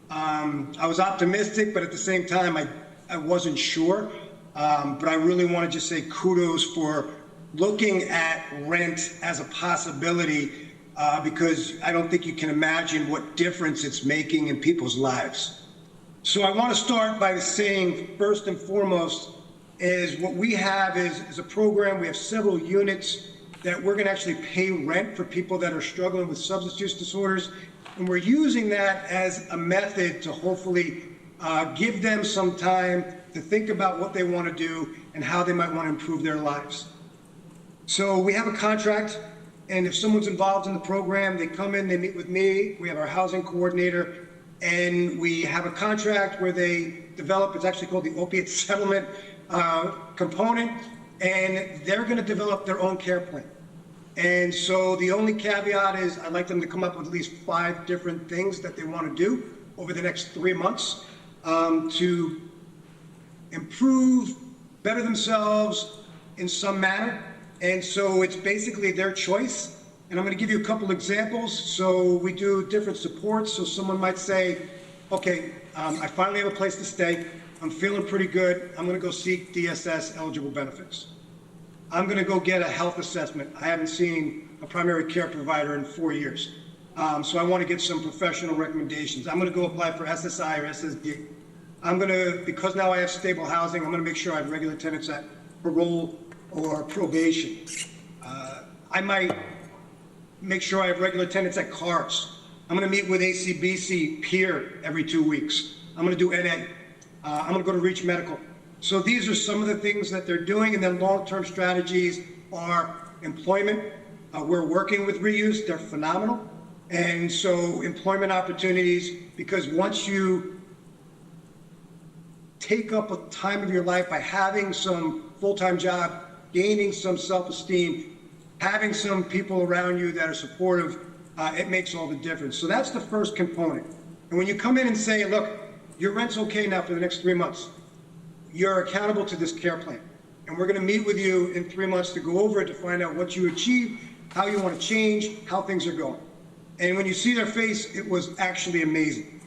I was optimistic, but at the same time, I wasn't sure. But I really want to just say kudos for looking at rent as a possibility because I don't think you can imagine what difference it's making in people's lives. So I want to start by saying, first and foremost, is what we have is a program. We have several units that we're going to actually pay rent for people that are struggling with substance use disorders. And we're using that as a method to hopefully give them some time to think about what they want to do and how they might want to improve their lives. So we have a contract, and if someone's involved in the program, they come in, they meet with me, we have our housing coordinator, and we have a contract where they develop, it's actually called the opiate settlement component, and they're going to develop their own care plan. And so the only caveat is I'd like them to come up with at least 5 different things that they want to do over the next 3 months to improve, better themselves in some manner. And so it's basically their choice. And I'm going to give you a couple examples. So we do different supports. So someone might say, okay, I finally have a place to stay. I'm feeling pretty good. I'm going to go seek DSS eligible benefits. I'm going to go get a health assessment. I haven't seen a primary care provider in 4 years. So I want to get some professional recommendations. I'm going to go apply for SSI or SSD. I'm going to, because now I have stable housing, I'm going to make sure I have regular tenants at parole or probation. I might make sure I have regular tenants at CARS. I'm going to meet with ACBC peer every 2 weeks. I'm going to do NA. I'm going to go to Reach Medical. So these are some of the things that they're doing, and then long-term strategies are employment. We're working with Reuse. They're phenomenal. And so employment opportunities, because once you take up a time of your life by having some full-time job, gaining some self-esteem, having some people around you that are supportive, it makes all the difference. So that's the first component. And when you come in and say, look, your rent's okay now for the next 3 months, you're accountable to this care plan. And we're going to meet with you in 3 months to go over it, to find out what you achieved, how you want to change, how things are going. And when you see their face, it was actually amazing.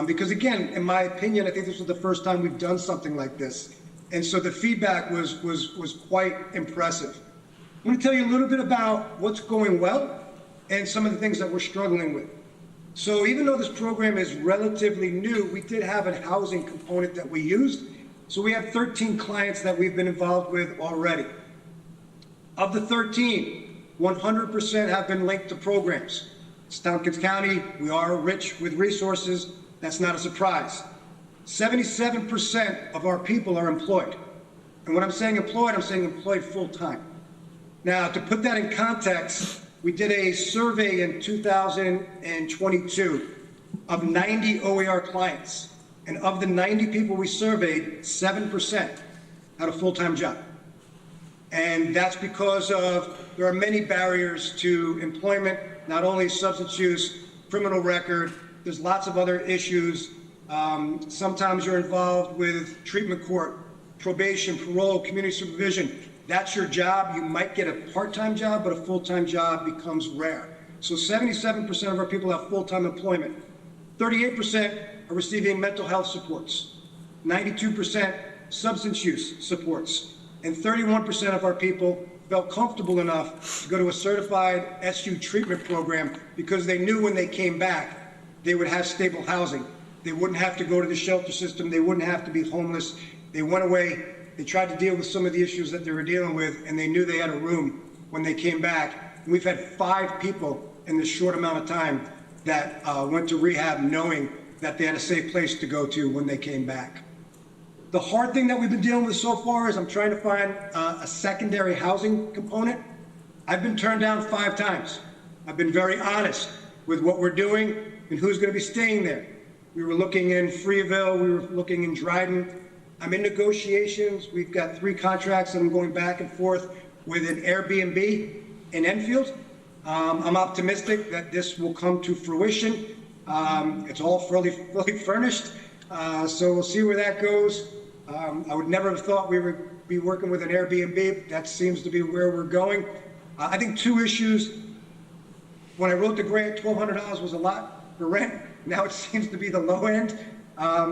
Because again, in my opinion, I think this was the first time we've done something like this. And so the feedback was quite impressive. I'm going to tell you a little bit about what's going well and some of the things that we're struggling with. So even though this program is relatively new, we did have a housing component that we used. So we have 13 clients that we've been involved with already. Of the 13, 100% have been linked to programs. It's Tompkins County. We are rich with resources. That's not a surprise. 77% of our people are employed. And when I'm saying employed full-time. Now, to put that in context, we did a survey in 2022 of 90 OER clients. And of the 90 people we surveyed, 7% had a full-time job. And that's because there are many barriers to employment, not only substance use, criminal record, there's lots of other issues. Sometimes you're involved with treatment court, probation, parole, community supervision. That's your job. You might get a part-time job, but a full-time job becomes rare. So 77% of our people have full-time employment. 38% are receiving mental health supports. 92% substance use supports. And 31% of our people felt comfortable enough to go to a certified SU treatment program because they knew when they came back, they would have stable housing. They wouldn't have to go to the shelter system. They wouldn't have to be homeless. They went away. They tried to deal with some of the issues that they were dealing with, and they knew they had a room when they came back. And we've had 5 people in this short amount of time that went to rehab knowing that they had a safe place to go to when they came back. The hard thing that we've been dealing with so far is I'm trying to find a secondary housing component. I've been turned down 5 times. I've been very honest with what we're doing and who's going to be staying there. We were looking in Freeville, we were looking in Dryden. I'm in negotiations. We've got 3 contracts that I'm going back and forth with an Airbnb in Enfield. I'm optimistic that this will come to fruition. It's all fully furnished, so we'll see where that goes. I would never have thought we would be working with an Airbnb. That seems to be where we're going. I think 2 issues. When I wrote the grant, $1,200 was a lot for rent. Now it seems to be the low end.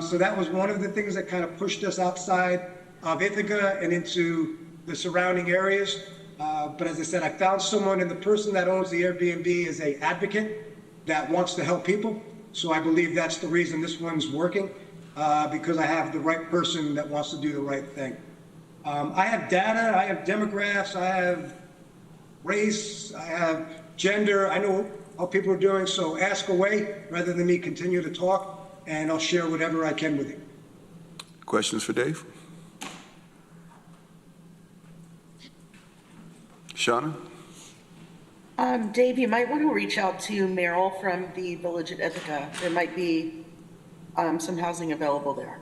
So that was one of the things that kind of pushed us outside of Ithaca and into the surrounding areas. But as I said, I found someone, and the person that owns the Airbnb is an advocate that wants to help people. So I believe that's the reason this one's working, because I have the right person that wants to do the right thing. I have data, I have demographics, I have race, I have gender. I know how people are doing, so ask away rather than me continue to talk, and I'll share whatever I can with you. Questions for Dave? Shauna? Dave, you might want to reach out to Meryl from the Village at Ithaca. There might be some housing available there.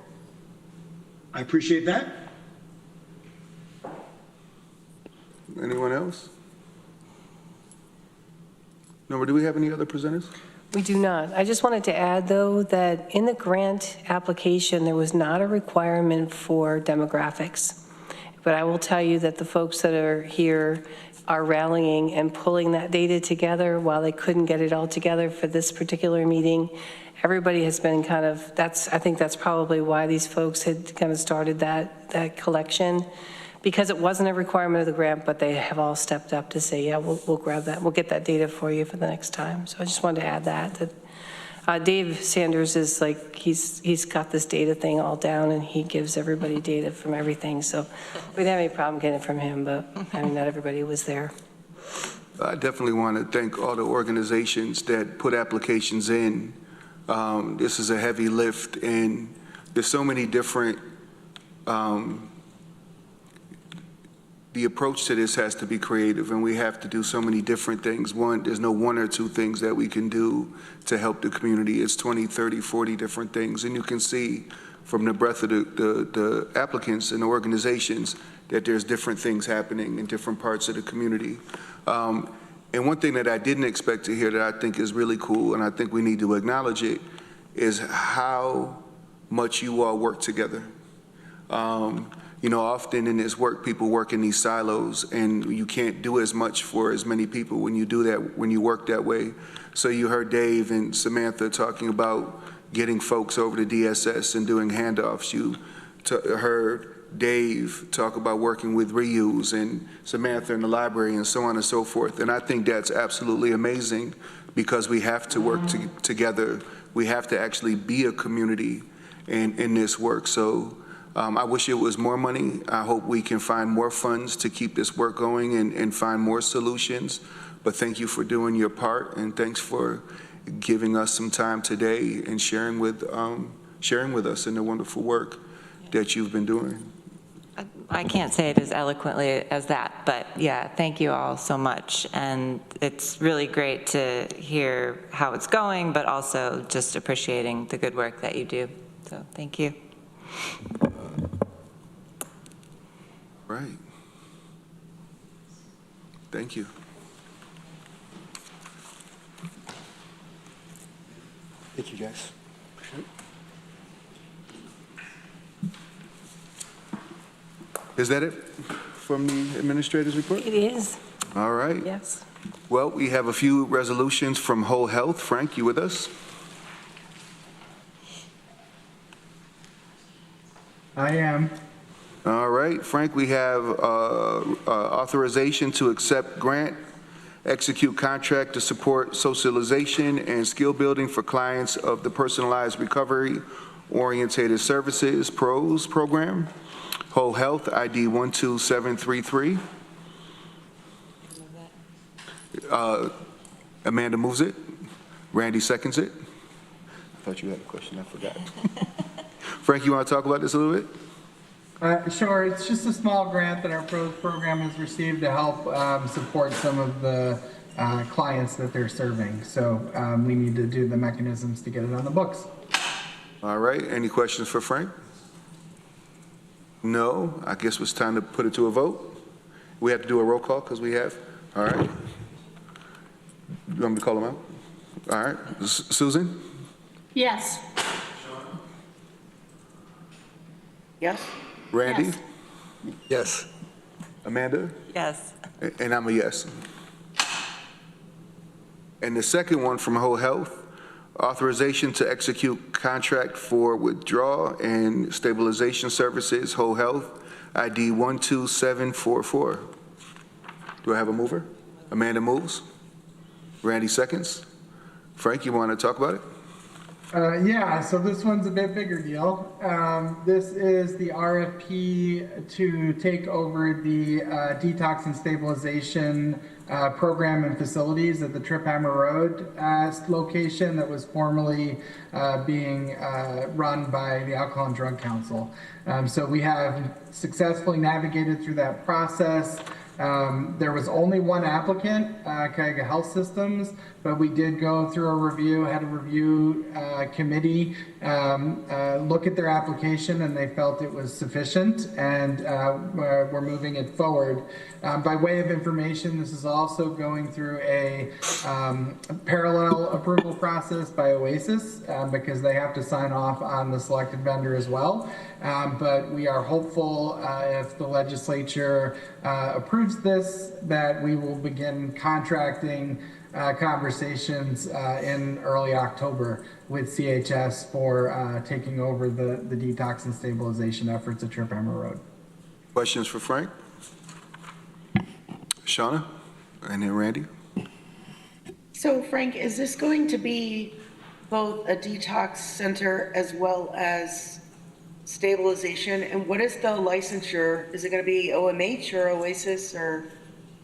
I appreciate that. Anyone else? No, do we have any other presenters? We do not. I just wanted to add, though, that in the grant application, there was not a requirement for demographics. But I will tell you that the folks that are here are rallying and pulling that data together while they couldn't get it all together for this particular meeting. Everybody has been kind of, I think that's probably why these folks had kind of started that collection, because it wasn't a requirement of the grant, but they have all stepped up to say, yeah, we'll grab that. We'll get that data for you for the next time. So I just wanted to add that Dave Sanders is like, he's got this data thing all down, and he gives everybody data from everything. So we didn't have any problem getting it from him, but I mean, not everybody was there. I definitely want to thank all the organizations that put applications in. This is a heavy lift, and there's so many different, the approach to this has to be creative, and we have to do so many different things. There's no 1 or 2 things that we can do to help the community. It's 20, 30, 40 different things. And you can see from the breadth of the applicants and the organizations that there's different things happening in different parts of the community. And one thing that I didn't expect to hear that I think is really cool, and I think we need to acknowledge it, is how much you all work together. You know, often in this work, people work in these silos, and you can't do as much for as many people when you do that, when you work that way. So you heard Dave and Samantha talking about getting folks over to DSS and doing handoffs. You heard Dave talk about working with reuse, and Samantha in the library, and so on and so forth. And I think that's absolutely amazing, because we have to work together. We have to actually be a community in this work. So I wish it was more money. I hope we can find more funds to keep this work going and find more solutions. But thank you for doing your part, and thanks for giving us some time today and sharing with us in the wonderful work that you've been doing. I can't say it as eloquently as that, but yeah, thank you all so much. And it's really great to hear how it's going, but also just appreciating the good work that you do. So thank you. Right. Thank you. Thank you, guys. Is that it from the administrator's report? It is. All right. Yes. Well, we have a few resolutions from Whole Health. Frank, you with us? I am. All right, Frank, we have authorization to accept grant, execute contract to support socialization and skill building for clients of the Personalized Recovery Orientated Services PROS program. Whole Health ID 12733. Amanda moves it. Randy seconds it. I thought you had a question, I forgot. Frank, you want to talk about this a little bit? Sure. It's just a small grant that our PROS program has received to help support some of the clients that they're serving. So we need to do the mechanisms to get it on the books. All right. Any questions for Frank? No. I guess it's time to put it to a vote. We have to do a roll call because we have. All right. You want me to call them out? All right. Susan? Yes. Yes? Randy? Yes. Yes. Amanda? Yes. And I'm a yes. And the second one from Whole Health, authorization to execute contract for withdrawal and stabilization services, Whole Health, ID 12744. Do I have a mover? Amanda moves. Randy seconds. Frank, you want to talk about it? Yeah, so this one's a bit bigger deal. This is the RFP to take over the detox and stabilization program and facilities at the Trip Hammer Road location that was formerly being run by the Alcohol and Drug Council. So we have successfully navigated through that process. There was only one applicant, Cuyahoga Health Systems, but we did go through a review, had a review committee look at their application, and they felt it was sufficient, and we're moving it forward. By way of information, this is also going through a parallel approval process by Oasis because they have to sign off on the selected vendor as well. But we are hopeful if the legislature approves this, that we will begin contracting conversations in early October with CHS for taking over the detox and stabilization efforts at Trip Hammer Road. Questions for Frank? Shauna? And then Randy? So Frank, is this going to be both a detox center as well as stabilization? And what is the licensure? Is it going to be OMH or Oasis or?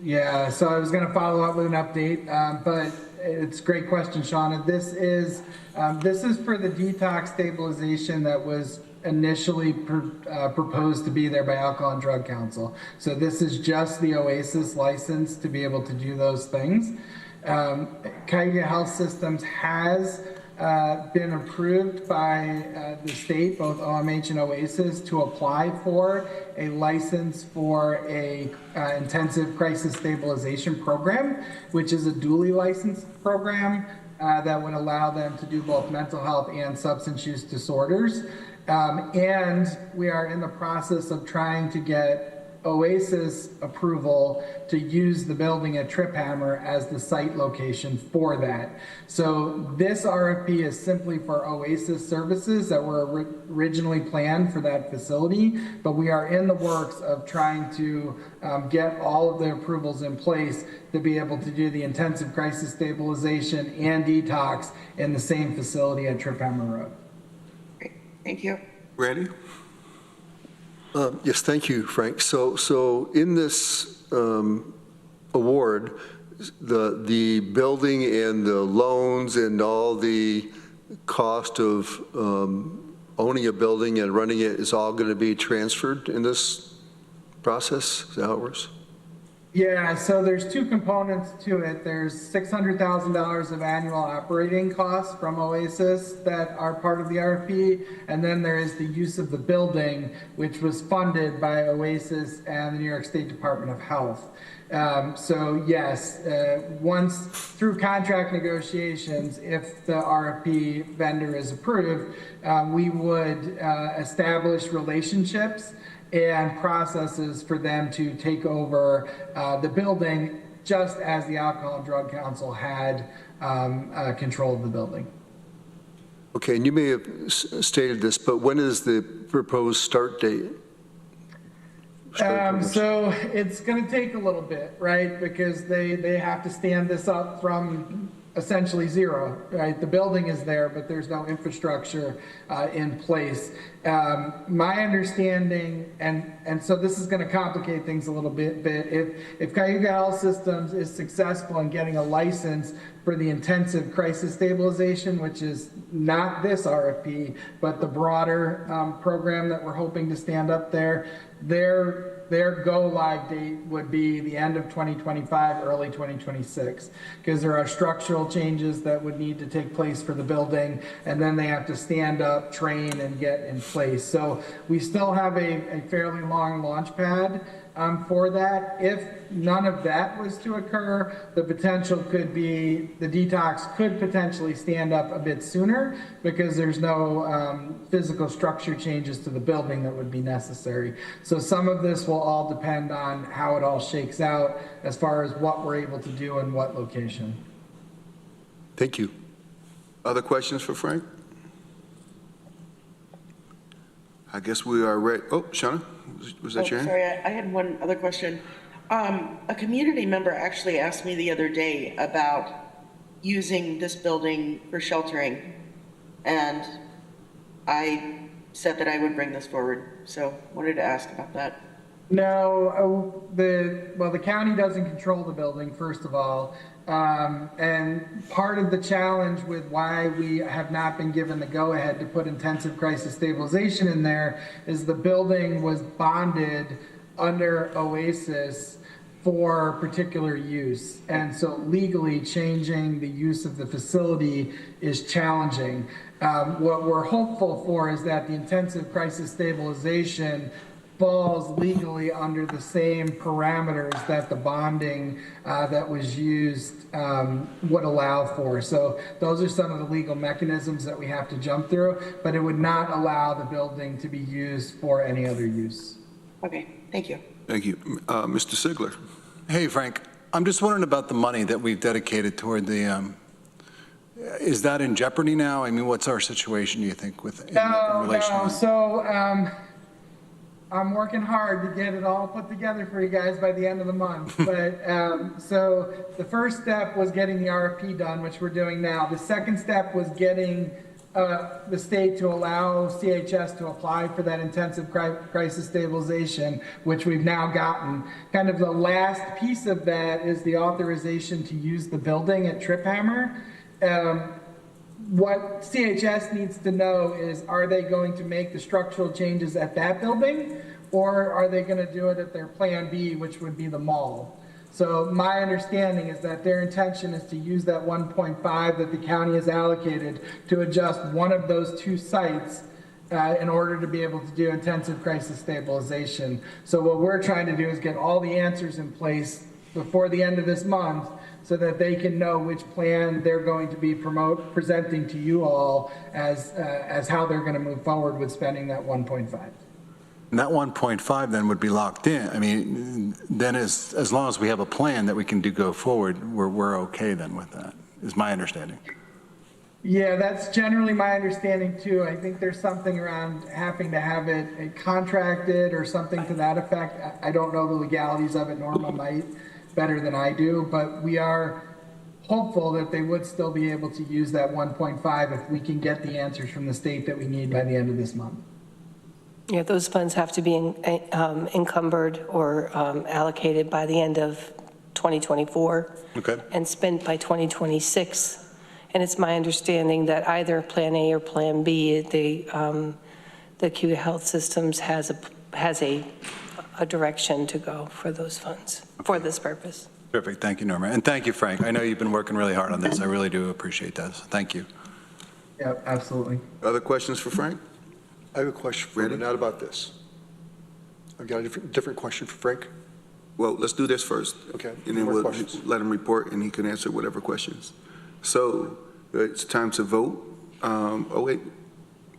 Yeah, so I was going to follow up with an update, but it's a great question, Shauna. This is for the detox stabilization that was initially proposed to be there by Alcohol and Drug Council. So this is just the Oasis license to be able to do those things. Cuyahoga Health Systems has been approved by the state, both OMH and Oasis, to apply for a license for a intensive crisis stabilization program, which is a dually licensed program that would allow them to do both mental health and substance use disorders. And we are in the process of trying to get Oasis approval to use the building at Trip Hammer as the site location for that. So this RFP is simply for Oasis services that were originally planned for that facility, but we are in the works of trying to get all of the approvals in place to be able to do the intensive crisis stabilization and detox in the same facility at Trip Hammer Road. Great. Thank you. Randy? Yes, thank you, Frank. So in this award, the building and the loans and all the cost of owning a building and running it is all going to be transferred in this process? Is that how it works? Yeah, so there's two components to it. There's $600,000 of annual operating costs from Oasis that are part of the RFP, and then there is the use of the building, which was funded by Oasis and the New York State Department of Health. So yes, once through contract negotiations, if the RFP vendor is approved, we would establish relationships and processes for them to take over the building, just as the Alcohol and Drug Council had control of the building. Okay, and you may have stated this, but when is the proposed start date? So it's going to take a little bit, right? Because they have to stand this up from essentially zero, right? The building is there, but there's no infrastructure in place. My understanding, and so this is going to complicate things a little bit, if Cayuga Health Systems is successful in getting a license for the intensive crisis stabilization, which is not this RFP, but the broader program that we're hoping to stand up there, their go live date would be the end of 2025, early 2026, because there are structural changes that would need to take place for the building, and then they have to stand up, train, and get in place. So we still have a fairly long launch pad for that. If none of that was to occur, the potential could be the detox could potentially stand up a bit sooner because there's no physical structure changes to the building that would be necessary. So some of this will all depend on how it all shakes out as far as what we're able to do and what location. Thank you. Other questions for Frank? I guess we are ready. Oh, Shauna, was that your hand? Sorry, I had one other question. A community member actually asked me the other day about using this building for sheltering, and I said that I would bring this forward. So wanted to ask about that. No, the county doesn't control the building, first of all. And part of the challenge with why we have not been given the go-ahead to put intensive crisis stabilization in there is the building was bonded under Oasis for particular use. And so legally changing the use of the facility is challenging. What we're hopeful for is that the intensive crisis stabilization falls legally under the same parameters that the bonding that was used would allow for. So those are some of the legal mechanisms that we have to jump through, but it would not allow the building to be used for any other use. Okay, thank you. Thank you. Mr. Sigler. Hey, Frank, I'm just wondering about the money that we've dedicated toward the, is that in jeopardy now? I mean, what's our situation, do you think, with in relation to that? So I'm working hard to get it all put together for you guys by the end of the month. But so the first step was getting the RFP done, which we're doing now. The second step was getting the state to allow CHS to apply for that intensive crisis stabilization, which we've now gotten. Kind of the last piece of that is the authorization to use the building at Trip Hammer. What CHS needs to know is, are they going to make the structural changes at that building, or are they going to do it at their plan B, which would be the mall? So my understanding is that their intention is to use that 1.5 that the county has allocated to adjust one of those two sites in order to be able to do intensive crisis stabilization. So what we're trying to do is get all the answers in place before the end of this month, so that they can know which plan they're going to be presenting to you all as how they're going to move forward with spending that 1.5. And that 1.5 then would be locked in. I mean, then as long as we have a plan that we can go forward, we're okay then with that, is my understanding. Yeah, that's generally my understanding too. I think there's something around having to have it contracted or something to that effect. I don't know the legalities of it. Norma might better than I do, but we are hopeful that they would still be able to use that 1.5 if we can get the answers from the state that we need by the end of this month. Yeah, those funds have to be encumbered or allocated by the end of 2024 Okay. and spent by 2026. And it's my understanding that either Plan A or Plan B, the Acute Health Systems has a direction to go for those funds for this purpose. Perfect. Thank you, Norma. And thank you, Frank. I know you've been working really hard on this. I really do appreciate that. So thank you. Yeah, absolutely. Other questions for Frank? I have a question for you, not about this. I've got a different question for Frank. Well, let's do this first. Okay. And then More we'll questions. let him report and he can answer whatever questions. So it's time to vote. Oh, wait,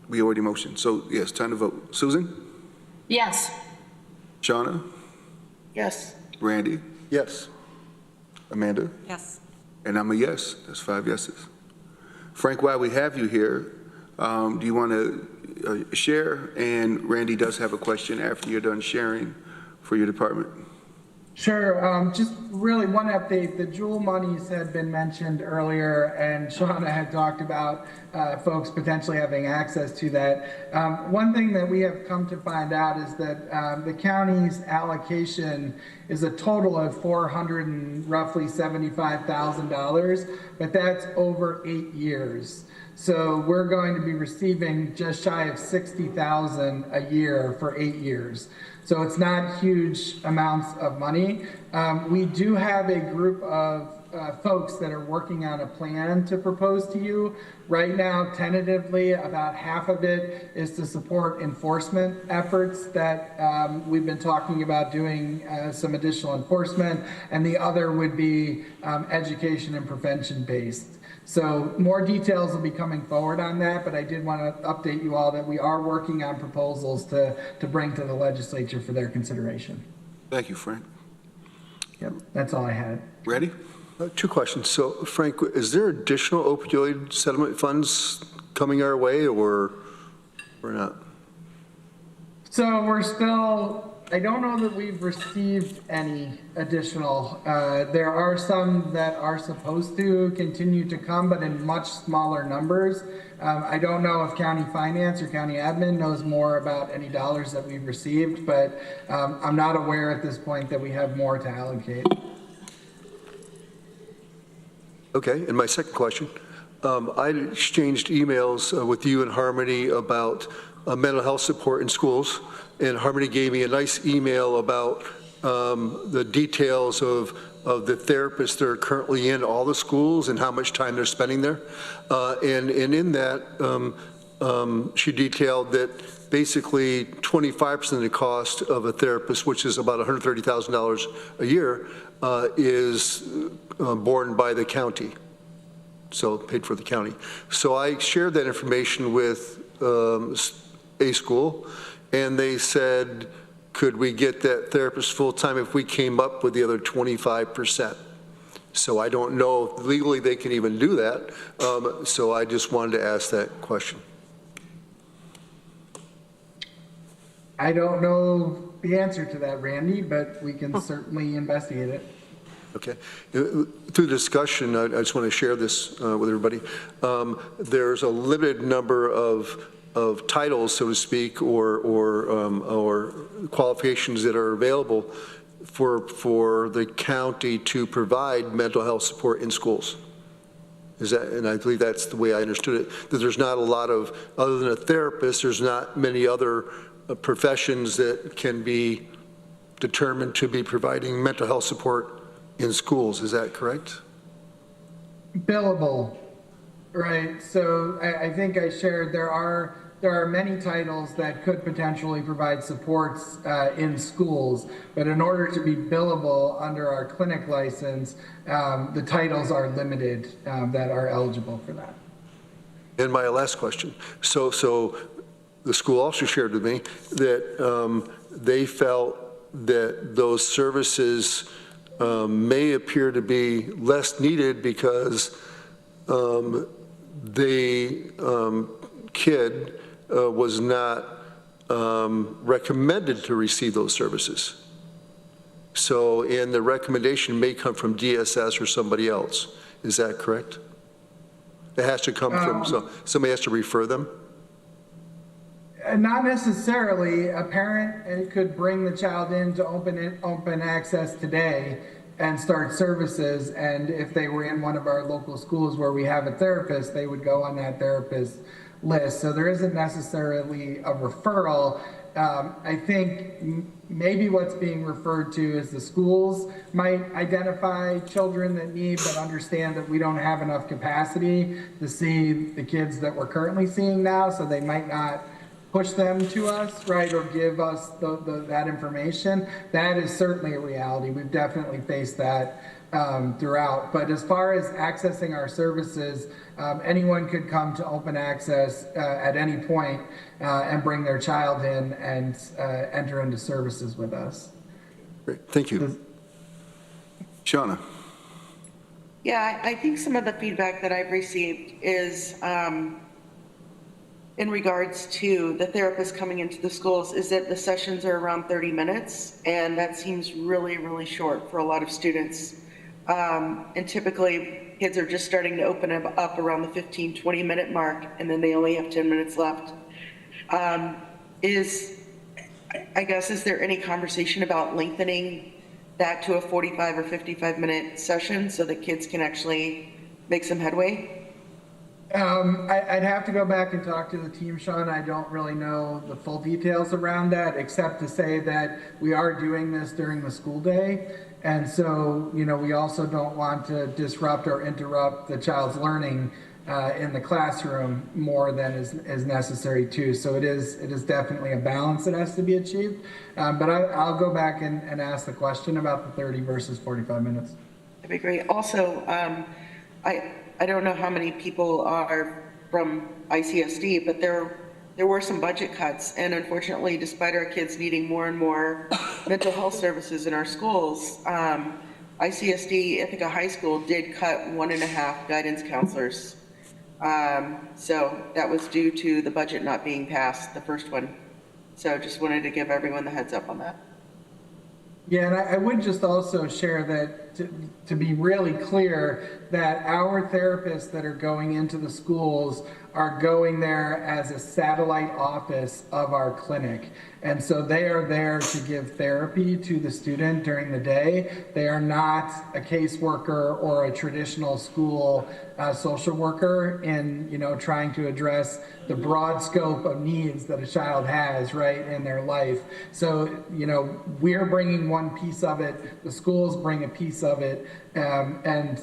we already motioned. So yes, time to vote. Susan? Yes. Shauna? Yes. Randy? Yes. Amanda? Yes. And I'm a yes. That's 5 yeses. Frank, while we have you here, do you want to share? And Randy does have a question after you're done sharing for your department. Sure. Just really one update. The Jewel monies had been mentioned earlier, and Shauna had talked about folks potentially having access to that. One thing that we have come to find out is that the county's allocation is a total of roughly $75,000, but that's over 8 years. So we're going to be receiving just shy of $60,000 a year for 8 years. So it's not huge amounts of money. We do have a group of folks that are working on a plan to propose to you. Right now, tentatively, about half of it is to support enforcement efforts that we've been talking about doing some additional enforcement, and the other would be education and prevention based. So more details will be coming forward on that, but I did want to update you all that we are working on proposals to bring to the legislature for their consideration. Thank you, Frank. Yep, that's all I had. Ready? 2 questions. So, Frank, is there additional opioid settlement funds coming our way, or not? So we're still, I don't know that we've received any additional. There are some that are supposed to continue to come, but in much smaller numbers. I don't know if county finance or county admin knows more about any dollars that we've received, but I'm not aware at this point that we have more to allocate. Okay, and my second question, I exchanged emails with you and Harmony about mental health support in schools, and Harmony gave me a nice email about the details of the therapists that are currently in all the schools and how much time they're spending there. And in that, she detailed that basically 25% of the cost of a therapist, which is about $130,000 a year, is borne by the county, so paid for the county. So I shared that information with a school, and they said, could we get that therapist full-time if we came up with the other 25%? So I don't know if legally they can even do that, so I just wanted to ask that question. I don't know the answer to that, Randy, but we can certainly investigate it. Okay. Through discussion, I just want to share this with everybody. There's a limited number of titles, so to speak, or qualifications that are available for the county to provide mental health support in schools. Is that, and I believe that's the way I understood it, that there's not a lot of, other than a therapist, there's not many other professions that can be determined to be providing mental health support in schools. Is that correct? Billable, right? So I think I shared there are many titles that could potentially provide supports in schools, but in order to be billable under our clinic license, the titles are limited that are eligible for that. And my last question. So the school also shared with me that they felt that those services may appear to be less needed because the kid was not recommended to receive those services. So, and the recommendation may come from DSS or somebody else. Is that correct? It has to come from, so somebody has to refer them? Not necessarily. A parent could bring the child in to open access today, and start services. And if they were in one of our local schools where we have a therapist, they would go on that therapist list. So there isn't necessarily a referral. I think maybe what's being referred to is the schools might identify children that need, but understand that we don't have enough capacity to see the kids that we're currently seeing now, so they might not push them to us, right, or give us that information. That is certainly a reality. We've definitely faced that throughout. But as far as accessing our services, anyone could come to open access at any point and bring their child in and enter into services with us. Great, thank you. Shauna. Yeah, I think some of the feedback that I've received is in regards to the therapists coming into the schools is that the sessions are around 30 minutes, and that seems really, really short for a lot of students. And typically, kids are just starting to open up around the 15, 20-minute mark, and then they only have 10 minutes left. Is there any conversation about lengthening that to a 45 or 55-minute session so that kids can actually make some headway? I'd have to go back and talk to the team, Sean. I don't really know the full details around that, except to say that we are doing this during the school day. And so, we also don't want to disrupt or interrupt the child's learning in the classroom more than is necessary too. So it is definitely a balance that has to be achieved. But I'll go back and ask the question about the 30 versus 45 minutes. That'd be great. Also, I don't know how many people are from ICSD, but there were some budget cuts, and unfortunately, despite our kids needing more and more mental health services in our schools, ICSD, Ithaca High School, did cut 1.5 guidance counselors. So that was due to the budget not being passed, the first one. So just wanted to give everyone the heads up on that. Yeah, and I would just also share that to be really clear, that our therapists that are going into the schools are going there as a satellite office of our clinic. And so they are there to give therapy to the student during the day. They are not a caseworker or a traditional school social worker in, trying to address the broad scope of needs that a child has, right, in their life. So, we're bringing one piece of it, the schools bring a piece of it, and,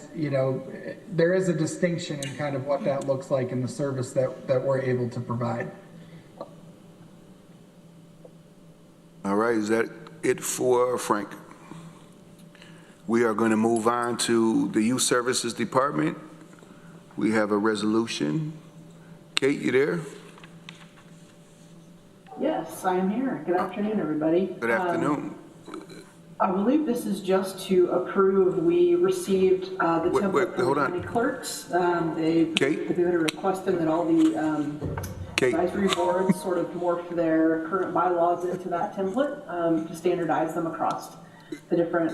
there is a distinction in kind of what that looks like in the service that we're able to provide. All right, is that it for Frank? We are going to move on to the Youth Services Department. We have a resolution. Kate, you there? Yes, I am here. Good afternoon, everybody. Good afternoon. I believe this is just to approve. We received the template from the county clerks. They've requested that all the advisory boards sort of morph their current bylaws into that template to standardize them across the different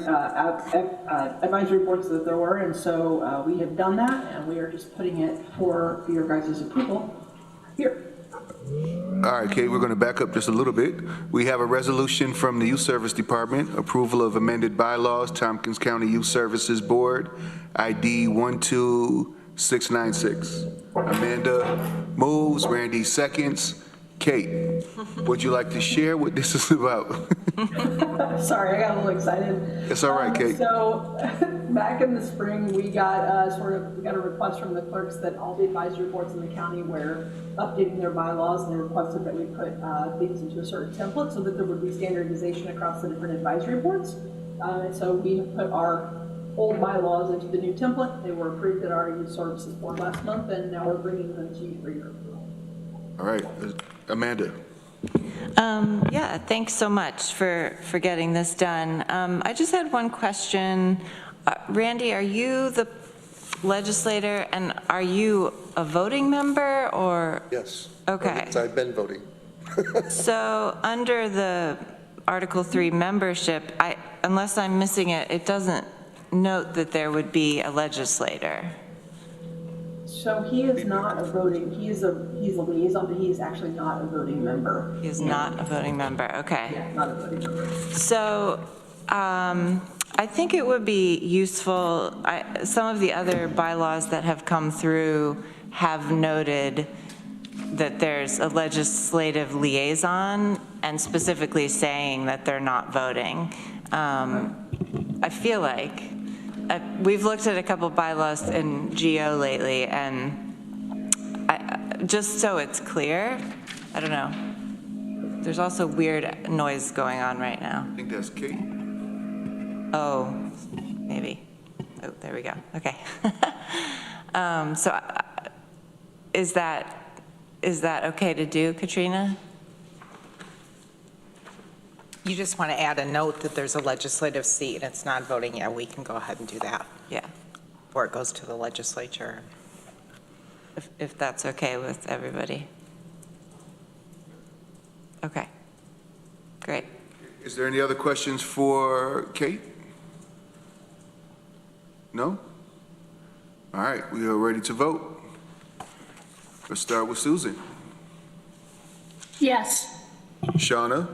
advisory boards that there were. And so we have done that, and we are just putting it for your guys' approval here. All right, Kate, we're going to back up just a little bit. We have a resolution from the Youth Service Department, approval of amended bylaws, Tompkins County Youth Services Board, ID 12696. Amanda moves, Randy seconds. Kate, would you like to share what this is about? Sorry, I got a little excited. It's all right, Kate. So back in the spring, we got a request from the clerks that all the advisory boards in the county were updating their bylaws, and they requested that we put things into a certain template so that there would be standardization across the different advisory boards. And so we have put our old bylaws into the new template. They were approved at our Youth Services Board last month, and now we're bringing them to you for your approval. All right, Amanda. Yeah, thanks so much for getting this done. I just had one question. Randy, are you the legislator, and are you a voting member, or? Yes. Okay. I've been voting. So under the Article 3 membership, unless I'm missing it, it doesn't note that there would be a legislator. So he is not a voting, he's a liaison, but he is actually not a voting member. He is not a voting member, okay. Yeah, not a voting member. So I think it would be useful, some of the other bylaws that have come through have noted that there's a legislative liaison and specifically saying that they're not voting. I feel like we've looked at a couple bylaws in GO lately, and just so it's clear, I don't know. There's also weird noise going on right now. I think that's Kate. Oh, maybe. Oh, there we go. Okay. So is that okay to do, Katrina? You just want to add a note that there's a legislative seat and it's not voting yet. We can go ahead and do that. Yeah. Or it goes to the legislature. If that's okay with everybody. Okay. Great. Is there any other questions for Kate? No? All right, we are ready to vote. Let's start with Susan. Yes. Shauna?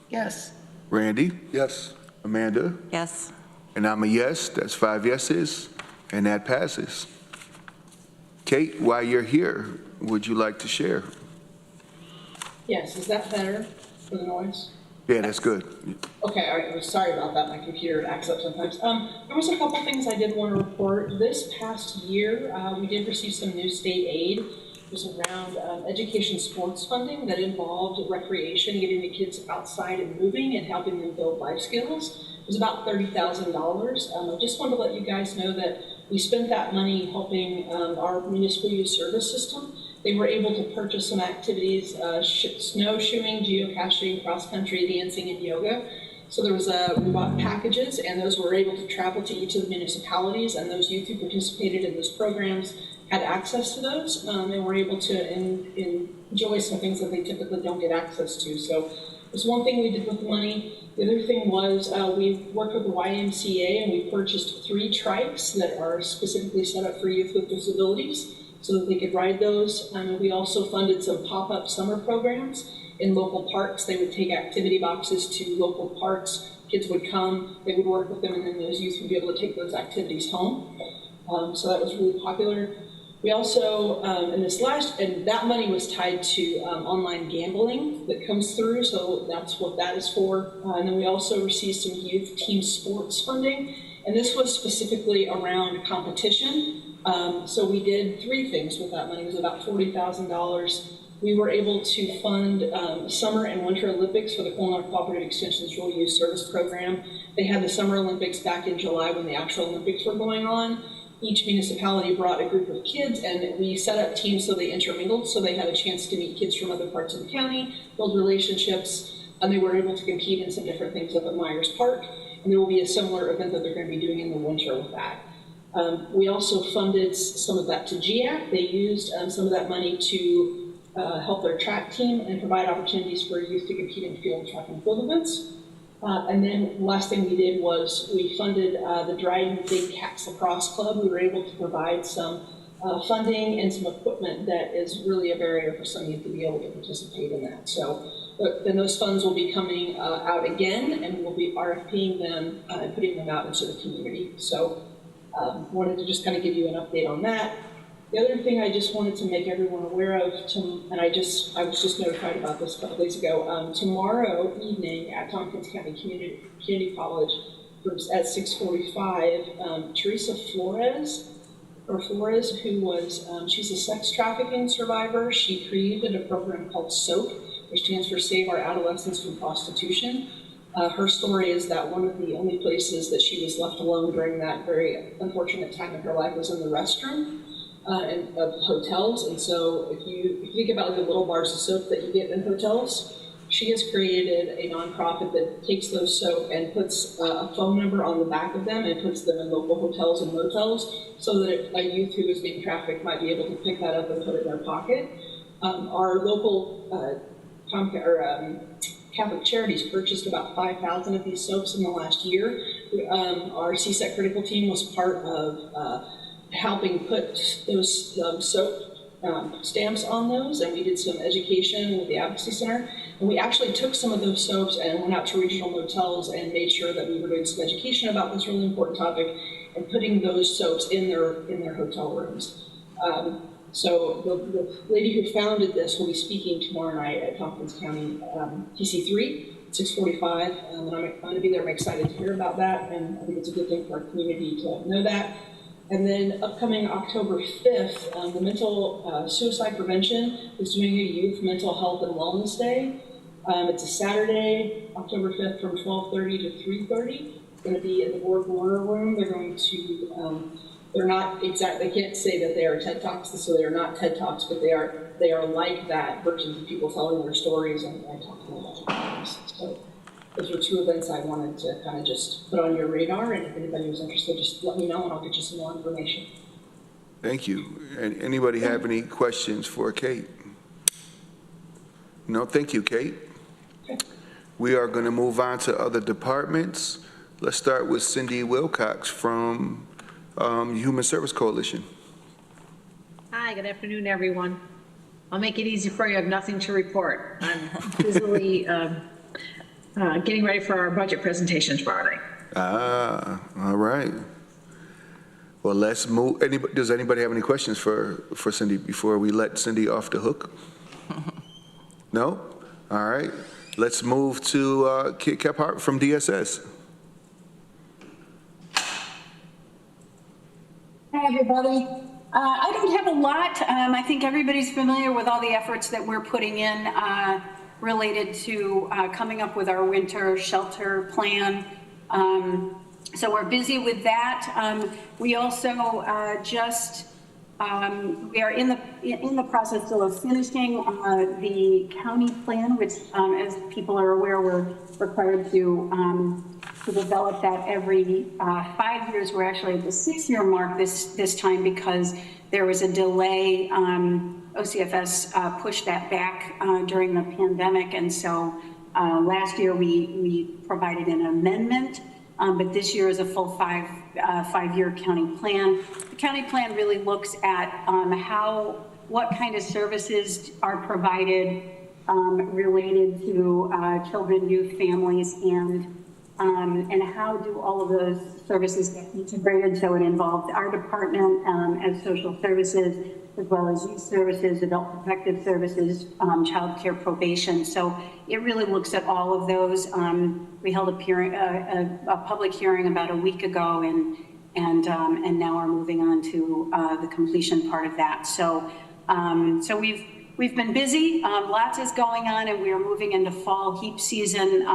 Yes. Randy? Yes. Amanda? Yes. And I'm a yes. That's 5 yeses, and that passes. Kate, while you're here, would you like to share? Yes, is that better for the noise? Yeah, that's good. Okay, all right, I'm sorry about that, my computer acts up sometimes. There was a couple things I did want to report. This past year, we did receive some new state aid. It was around education sports funding that involved recreation, getting the kids outside and moving and helping them build life skills. It was about $30,000. I just wanted to let you guys know that we spent that money helping our municipal youth service system. They were able to purchase some activities, snowshoeing, geocaching, cross-country dancing, and yoga. So there was we bought packages, and those were able to travel to each of the municipalities, and those youth who participated in those programs had access to those, and were able to enjoy some things that they typically don't get access to. So there's one thing we did with the money. The other thing was we worked with the YMCA, and we purchased 3 trikes that are specifically set up for youth with disabilities so that they could ride those. We also funded some pop-up summer programs in local parks. They would take activity boxes to local parks. Kids would come, they would work with them, and then those youth would be able to take those activities home. So that was really popular. We also, and that money was tied to online gambling that comes through, so that's what that is for. And then we also received some youth team sports funding, and this was specifically around competition. So we did 3 things with that money. It was about $40,000. We were able to fund Summer and Winter Olympics for the Culinary Cooperative Extension's Rural Youth Service Program. They had the Summer Olympics back in July when the actual Olympics were going on. Each municipality brought a group of kids, and we set up teams so they intermingled, so they had a chance to meet kids from other parts of the county, build relationships, and they were able to compete in some different things up at Myers Park. And there will be a similar event that they're going to be doing in the winter with that. We also funded some of that to GIAC. They used some of that money to help their track team and provide opportunities for youth to compete in field track and field events. And then last thing we did was we funded the Dryden Big Cats Lacrosse Club. We were able to provide some funding and some equipment that is really a barrier for some youth to be able to participate in that. So then those funds will be coming out again, and we'll be RFPing them and putting them out into the community. So wanted to just kind of give you an update on that. The other thing I just wanted to make everyone aware of, and I was just notified about this a couple days ago, tomorrow evening at Tompkins County Community College at 6:45, Teresa Flores, who was, she's a sex trafficking survivor. She created a program called SOAP, which stands for Save Our Adolescents from Prostitution. Her story is that one of the only places that she was left alone during that very unfortunate time in her life was in the restroom of hotels. And so if you think about the little bars of soap that you get in hotels, she has created a nonprofit that takes those soap and puts a phone number on the back of them and puts them in local hotels and motels so that a youth who is being trafficked might be able to pick that up and put it in their pocket. Our local Catholic Charities purchased about 5,000 of these soaps in the last year. Our CSEC critical team was part of helping put those soap stamps on those, and we did some education with the Advocacy Center. And we actually took some of those soaps and went out to regional motels and made sure that we were doing some education about this really important topic and putting those soaps in their hotel rooms. So the lady who founded this will be speaking tomorrow night at Tompkins County PC3 at 6:45, and I'm going to be there. I'm excited to hear about that, and I think it's a good thing for our community to know that. And then upcoming October 5th, the Mental Suicide Prevention is doing a Youth Mental Health and Wellness Day. It's a Saturday, October 5th from 12:30 to 3:30. It's going to be in the Ward Warner Room. They're going to, they're not exact, they can't say that they are TED Talks, so they are not TED Talks, but they are like that, versions of people telling their stories and talking about their lives. So those are two events I wanted to kind of just put on your radar, and if anybody was interested, just let me know and I'll get you some more information. Thank you. And anybody have any questions for Kate? No, thank you, Kate. Okay. We are going to move on to other departments. Let's start with Cindy Wilcox from Human Service Coalition. Hi, good afternoon, everyone. I'll make it easy for you. I have nothing to report. I'm busily getting ready for our budget presentation tomorrow night. All right. Well, let's move. Does anybody have any questions for Cindy before we let Cindy off the hook? No? All right. Let's move to Kit Kephart from DSS. Hi, everybody. I don't have a lot. I think everybody's familiar with all the efforts that we're putting in related to coming up with our winter shelter plan. So we're busy with that. We also we are in the process still of finishing the county plan, which, as people are aware, we're required to develop that every 5 years. We're actually at the 6-year mark this time because there was a delay. OCFS pushed that back during the pandemic, and so last year we provided an amendment, but this year is a full five-year county plan. The county plan really looks at what kind of services are provided related to children, youth, families, and how do all of those services get integrated. So it involves our department as social services, as well as youth services, adult protective services, child care, probation. So it really looks at all of those. We held a public hearing about a week ago, and now are moving on to the completion part of that. So we've been busy. Lots is going on, and we are moving into fall heap season.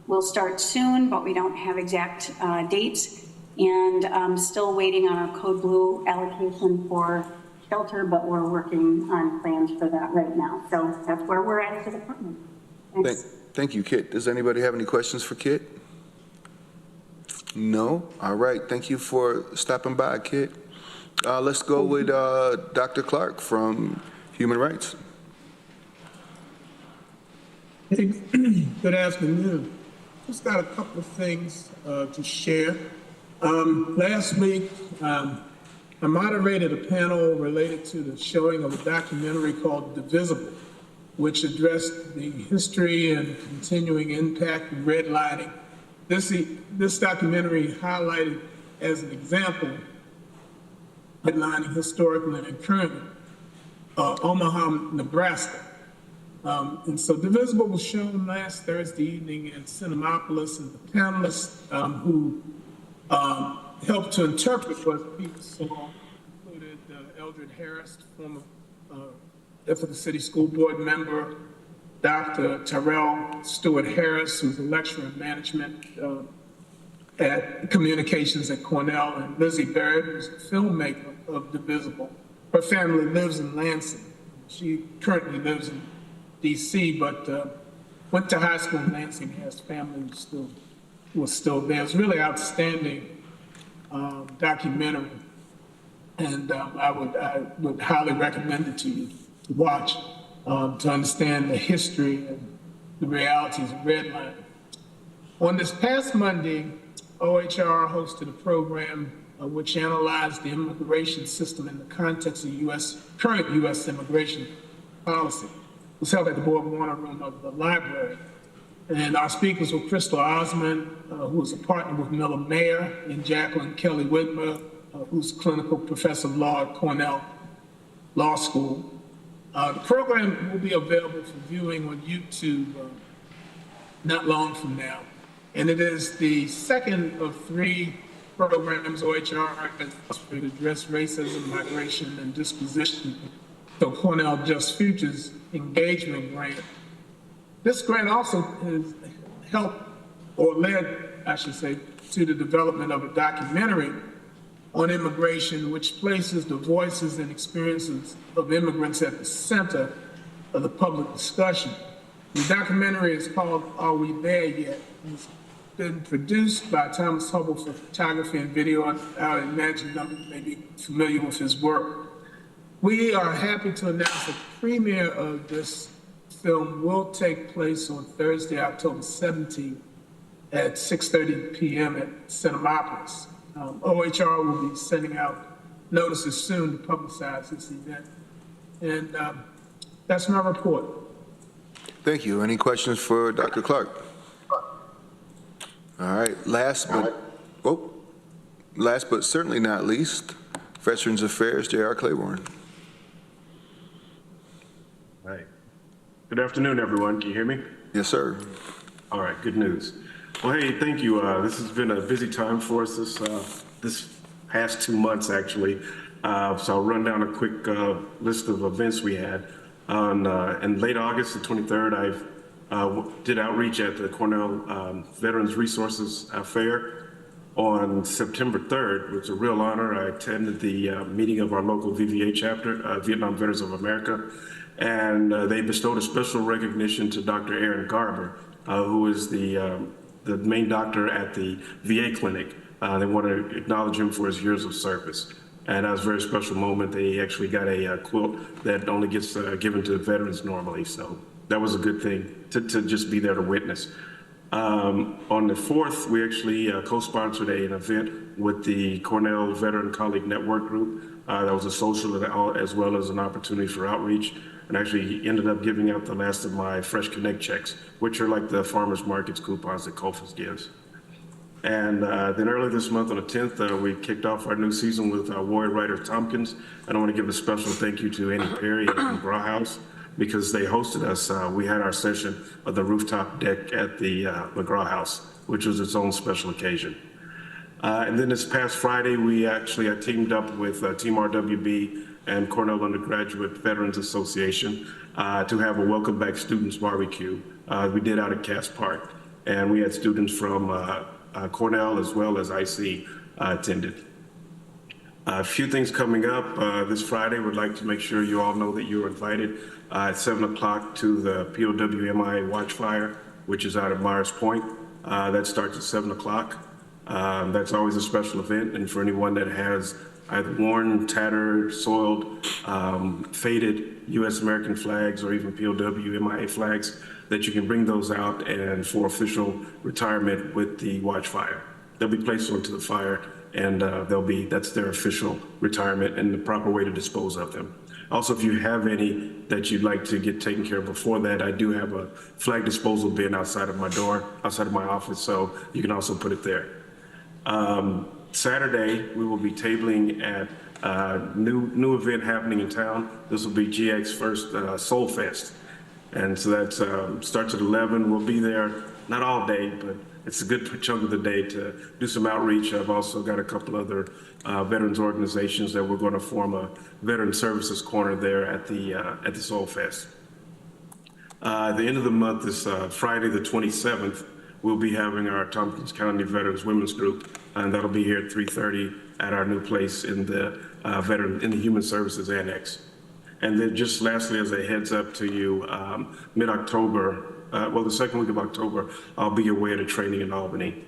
We'll start soon, but we don't have exact dates. And still waiting on our Code Blue allocation for shelter, but we're working on plans for that right now. So that's where we're at as a department. Thanks. Thank you, Kit. Does anybody have any questions for Kit? No? All right. Thank you for stopping by, Kit. Let's go with Dr. Clark from Human Rights. Hey, good afternoon. Just got a couple of things to share. Last week, I moderated a panel related to the showing of a documentary called Divisible, which addressed the history and continuing impact of redlining. This documentary highlighted as an example redlining historically and currently Omaha, Nebraska. And so Divisible was shown last Thursday evening in Cinemapolis, and the panelists who helped to interpret what people saw included Eldred Harris, former Ithaca City School Board member, Dr. Terrell Stewart Harris, who's a lecturer in management at communications at Cornell, and Lizzie Barrett, who's a filmmaker of Divisible. Her family lives in Lansing. She currently lives in DC, but went to high school in Lansing. His family was still there. It was really outstanding documentary, and I would highly recommend it to you to watch to understand the history and the realities of redlining. On this past Monday, OHR hosted a program which analyzed the immigration system in the context of current U.S. immigration policy. It was held at the Board Warner Room of the library. And our speakers were Crystal Osmond, who is a partner with Miller Mayer, and Jacqueline Kelly Whitmer, who's clinical professor of law at Cornell Law School. The program will be available for viewing on YouTube not long from now. And it is the second of 3 programs OHR has to address racism, migration, and disposition. So Cornell Just Futures engagement grant. This grant also has helped, or led, I should say, to the development of a documentary on immigration, which places the voices and experiences of immigrants at the center of the public discussion. The documentary is called Are We There Yet? It's been produced by Thomas Hubble for photography and video. I imagine you may be familiar with his work. We are happy to announce the premiere of this film will take place on Thursday, October 17th at 6:30 p.m. at Cinemapolis. OHR will be sending out notices soon to publicize this event. And that's my report. Thank you. Any questions for Dr. Clark? All right, last but certainly not least, Veterans Affairs, J.R. Claiborne. Hi. Good afternoon, everyone. Can you hear me? Yes, sir. All right, good news. Well, hey, thank you. This has been a busy time for us this past 2 months, actually. So I'll run down a quick list of events we had. In late August, the 23rd, I did outreach at the Cornell Veterans Resources Fair. On September 3rd, it was a real honor. I attended the meeting of our local VVA chapter, Vietnam Veterans of America, and they bestowed a special recognition to Dr. Aaron Garber, who is the main doctor at the VA clinic. They want to acknowledge him for his years of service. And that was a very special moment. They actually got a quilt that only gets given to veterans normally. So that was a good thing to just be there to witness. On the 4th, we actually co-sponsored an event with the Cornell Veteran Colleague Network Group. That was a social as well as an opportunity for outreach. And actually ended up giving out the last of my Fresh Connect checks, which are like the farmers markets coupons that COFAS gives. And then early this month on the 10th, we kicked off our new season with Warrior Writer Tompkins. And I want to give a special thank you to Annie Perry and McGraw House because they hosted us. We had our session of the rooftop deck at the McGraw House, which was its own special occasion. And then this past Friday, I teamed up with Team RWB and Cornell Undergraduate Veterans Association to have a Welcome Back Students Barbecue. We did out at Cass Park, and we had students from Cornell as well as IC attended. A few things coming up this Friday. Would like to make sure you all know that you're invited at 7 o'clock to the POWMIA Watchfire, which is out at Myers Point. That starts at 7 o'clock. That's always a special event, and for anyone that has either worn, tattered, soiled, faded U.S. American flags or even POW/MIA flags, that you can bring those out and for official retirement with the Watchfire. They'll be placed onto the fire, and that's their official retirement and the proper way to dispose of them. Also, if you have any that you'd like to get taken care of before that, I do have a flag disposal bin outside of my door, outside of my office, so you can also put it there. Saturday, we will be tabling at a new event happening in town. This will be GX's first Soul Fest. And so that starts at 11. We'll be there, not all day, but it's a good chunk of the day to do some outreach. I've also got a couple other veterans organizations that we're going to form a veteran services corner there at the Soul Fest. The end of the month is Friday the 27th. We'll be having our Tompkins County Veterans Women's Group, and that'll be here at 3:30 at our new place in the Human Services Annex. And then just lastly, as a heads up to you, mid-October, the second week of October, I'll be away at a training in Albany.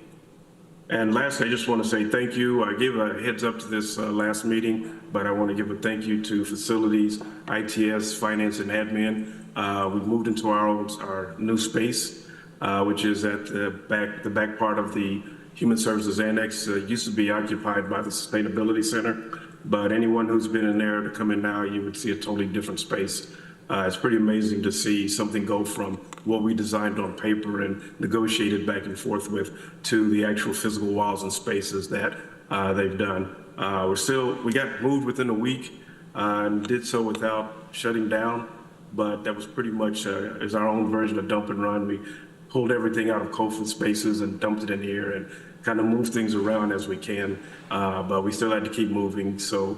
And lastly, I just want to say thank you. I gave a heads up to this last meeting, but I want to give a thank you to facilities, ITS, finance, and admin. We've moved into our new space, which is at the back part of the Human Services Annex used to be occupied by the Sustainability Center, but anyone who's been in there to come in now, you would see a totally different space. It's pretty amazing to see something go from what we designed on paper and negotiated back and forth with to the actual physical walls and spaces that they've done. We got moved within a week and did so without shutting down, but that was pretty much is our own version of dump and run. We pulled everything out of COVID spaces and dumped it in here and kind of moved things around as we can, but we still had to keep moving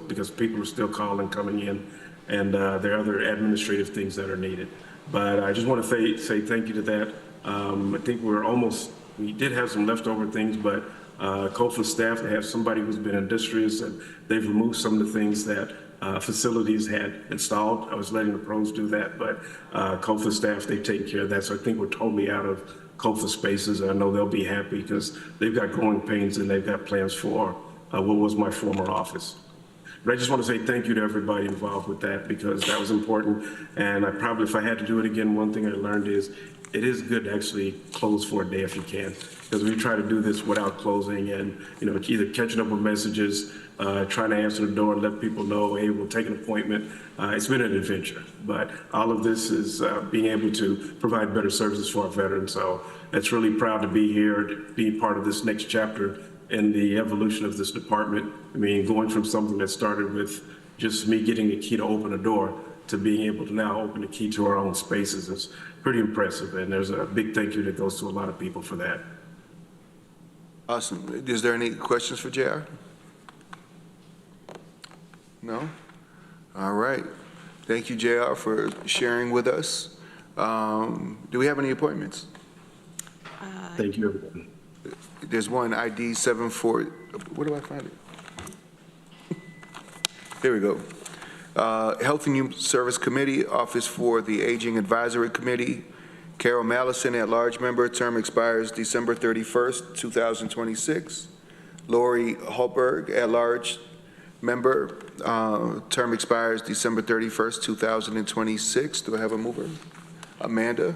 because people are still calling, coming in, and there are other administrative things that are needed. But I just want to say thank you to that. I think we did have some leftover things, but COFA staff, they have somebody who's been industrious, and they've removed some of the things that facilities had installed. I was letting the pros do that, but COFA staff, they've taken care of that. So I think we're totally out of COFA spaces, and I know they'll be happy because they've got growing pains and they've got plans for what was my former office. But I just want to say thank you to everybody involved with that because that was important. And if I had to do it again, one thing I learned is it is good to actually close for a day if you can, because we try to do this without closing and, either catching up with messages, trying to answer the door and let people know, hey, we'll take an appointment. It's been an adventure, but all of this is being able to provide better services for our veterans. So it's really proud to be here, being part of this next chapter in the evolution of this department. I mean, going from something that started with just me getting a key to open a door to being able to now open the key to our own spaces is pretty impressive. And there's a big thank you that goes to a lot of people for that. Awesome. Is there any questions for JR? No? All right. Thank you, JR, for sharing with us. Do we have any appointments? Thank you, everyone. There's one ID 74. Where do I find it? Here we go. Health and Human Service Committee, Office for the Aging Advisory Committee. Carol Mallison, at-large member, term expires December 31st, 2026. Lori Holberg, at-large member, term expires December 31st, 2026. Do I have a mover? Amanda,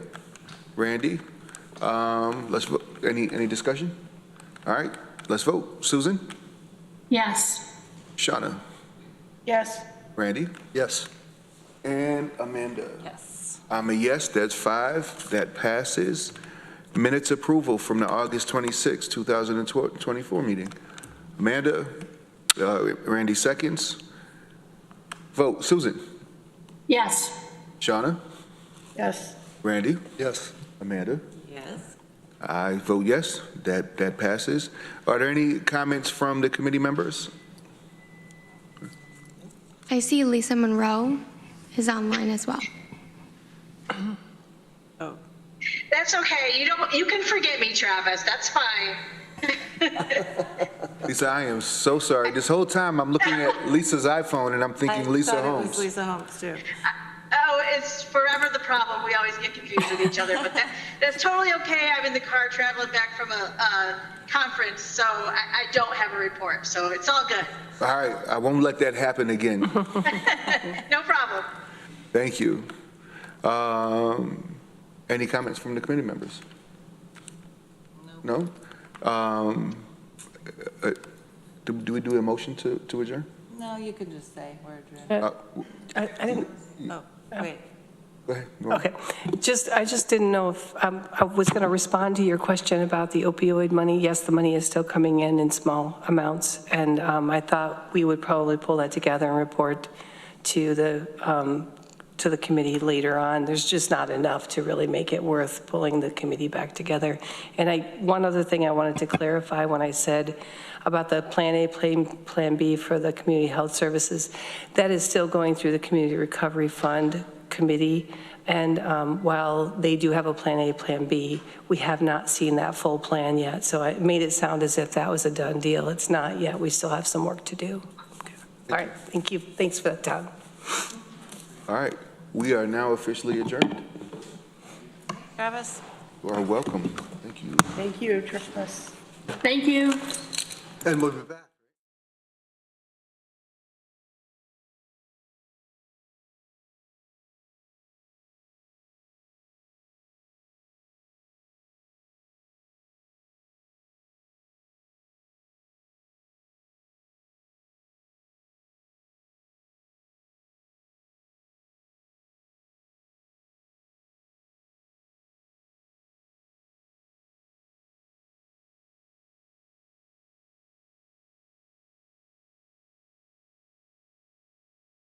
Randy. Let's vote. Any discussion? All right, let's vote. Susan? Yes. Shauna? Yes. Randy? Yes. And Amanda? Yes. I'm a yes, that's 5, that passes. Minutes approval from the August 26, 2024 meeting. Amanda, Randy seconds. Vote. Susan? Yes. Shauna? Yes. Randy? Yes. Amanda? Yes. I vote yes, that passes. Are there any comments from the committee members? I see Lisa Monroe is online as well. Oh. That's okay. You can forget me, Travis. That's fine. Lisa, I am so sorry. This whole time I'm looking at Lisa's iPhone and I'm thinking Lisa Holmes. It was Lisa Holmes too. Oh, it's forever the problem. We always get confused with each other, but that's totally okay. I'm in the car traveling back from a conference, so I don't have a report, so it's all good. All right, I won't let that happen again. No problem. Thank you. Any comments from the committee members? No? Do we do a motion to adjourn? No, you can just say we're adjourned. I didn't. Oh, wait. Go ahead. Okay. I just didn't know if, I was going to respond to your question about the opioid money. Yes, the money is still coming in small amounts, and I thought we would probably pull that together and report to the committee later on. There's just not enough to really make it worth pulling the committee back together. And one other thing I wanted to clarify when I said about the Plan A, Plan B for the community health services, that is still going through the Community Recovery Fund committee. And while they do have a Plan A, Plan B, we have not seen that full plan yet. So it made it sound as if that was a done deal. It's not yet. We still have some work to do. Okay. All right. Thank you. Thanks for that, Todd. All right. We are now officially adjourned. Travis? You are welcome. Thank you. Thank you, Travis. Thank you. And we'll be back.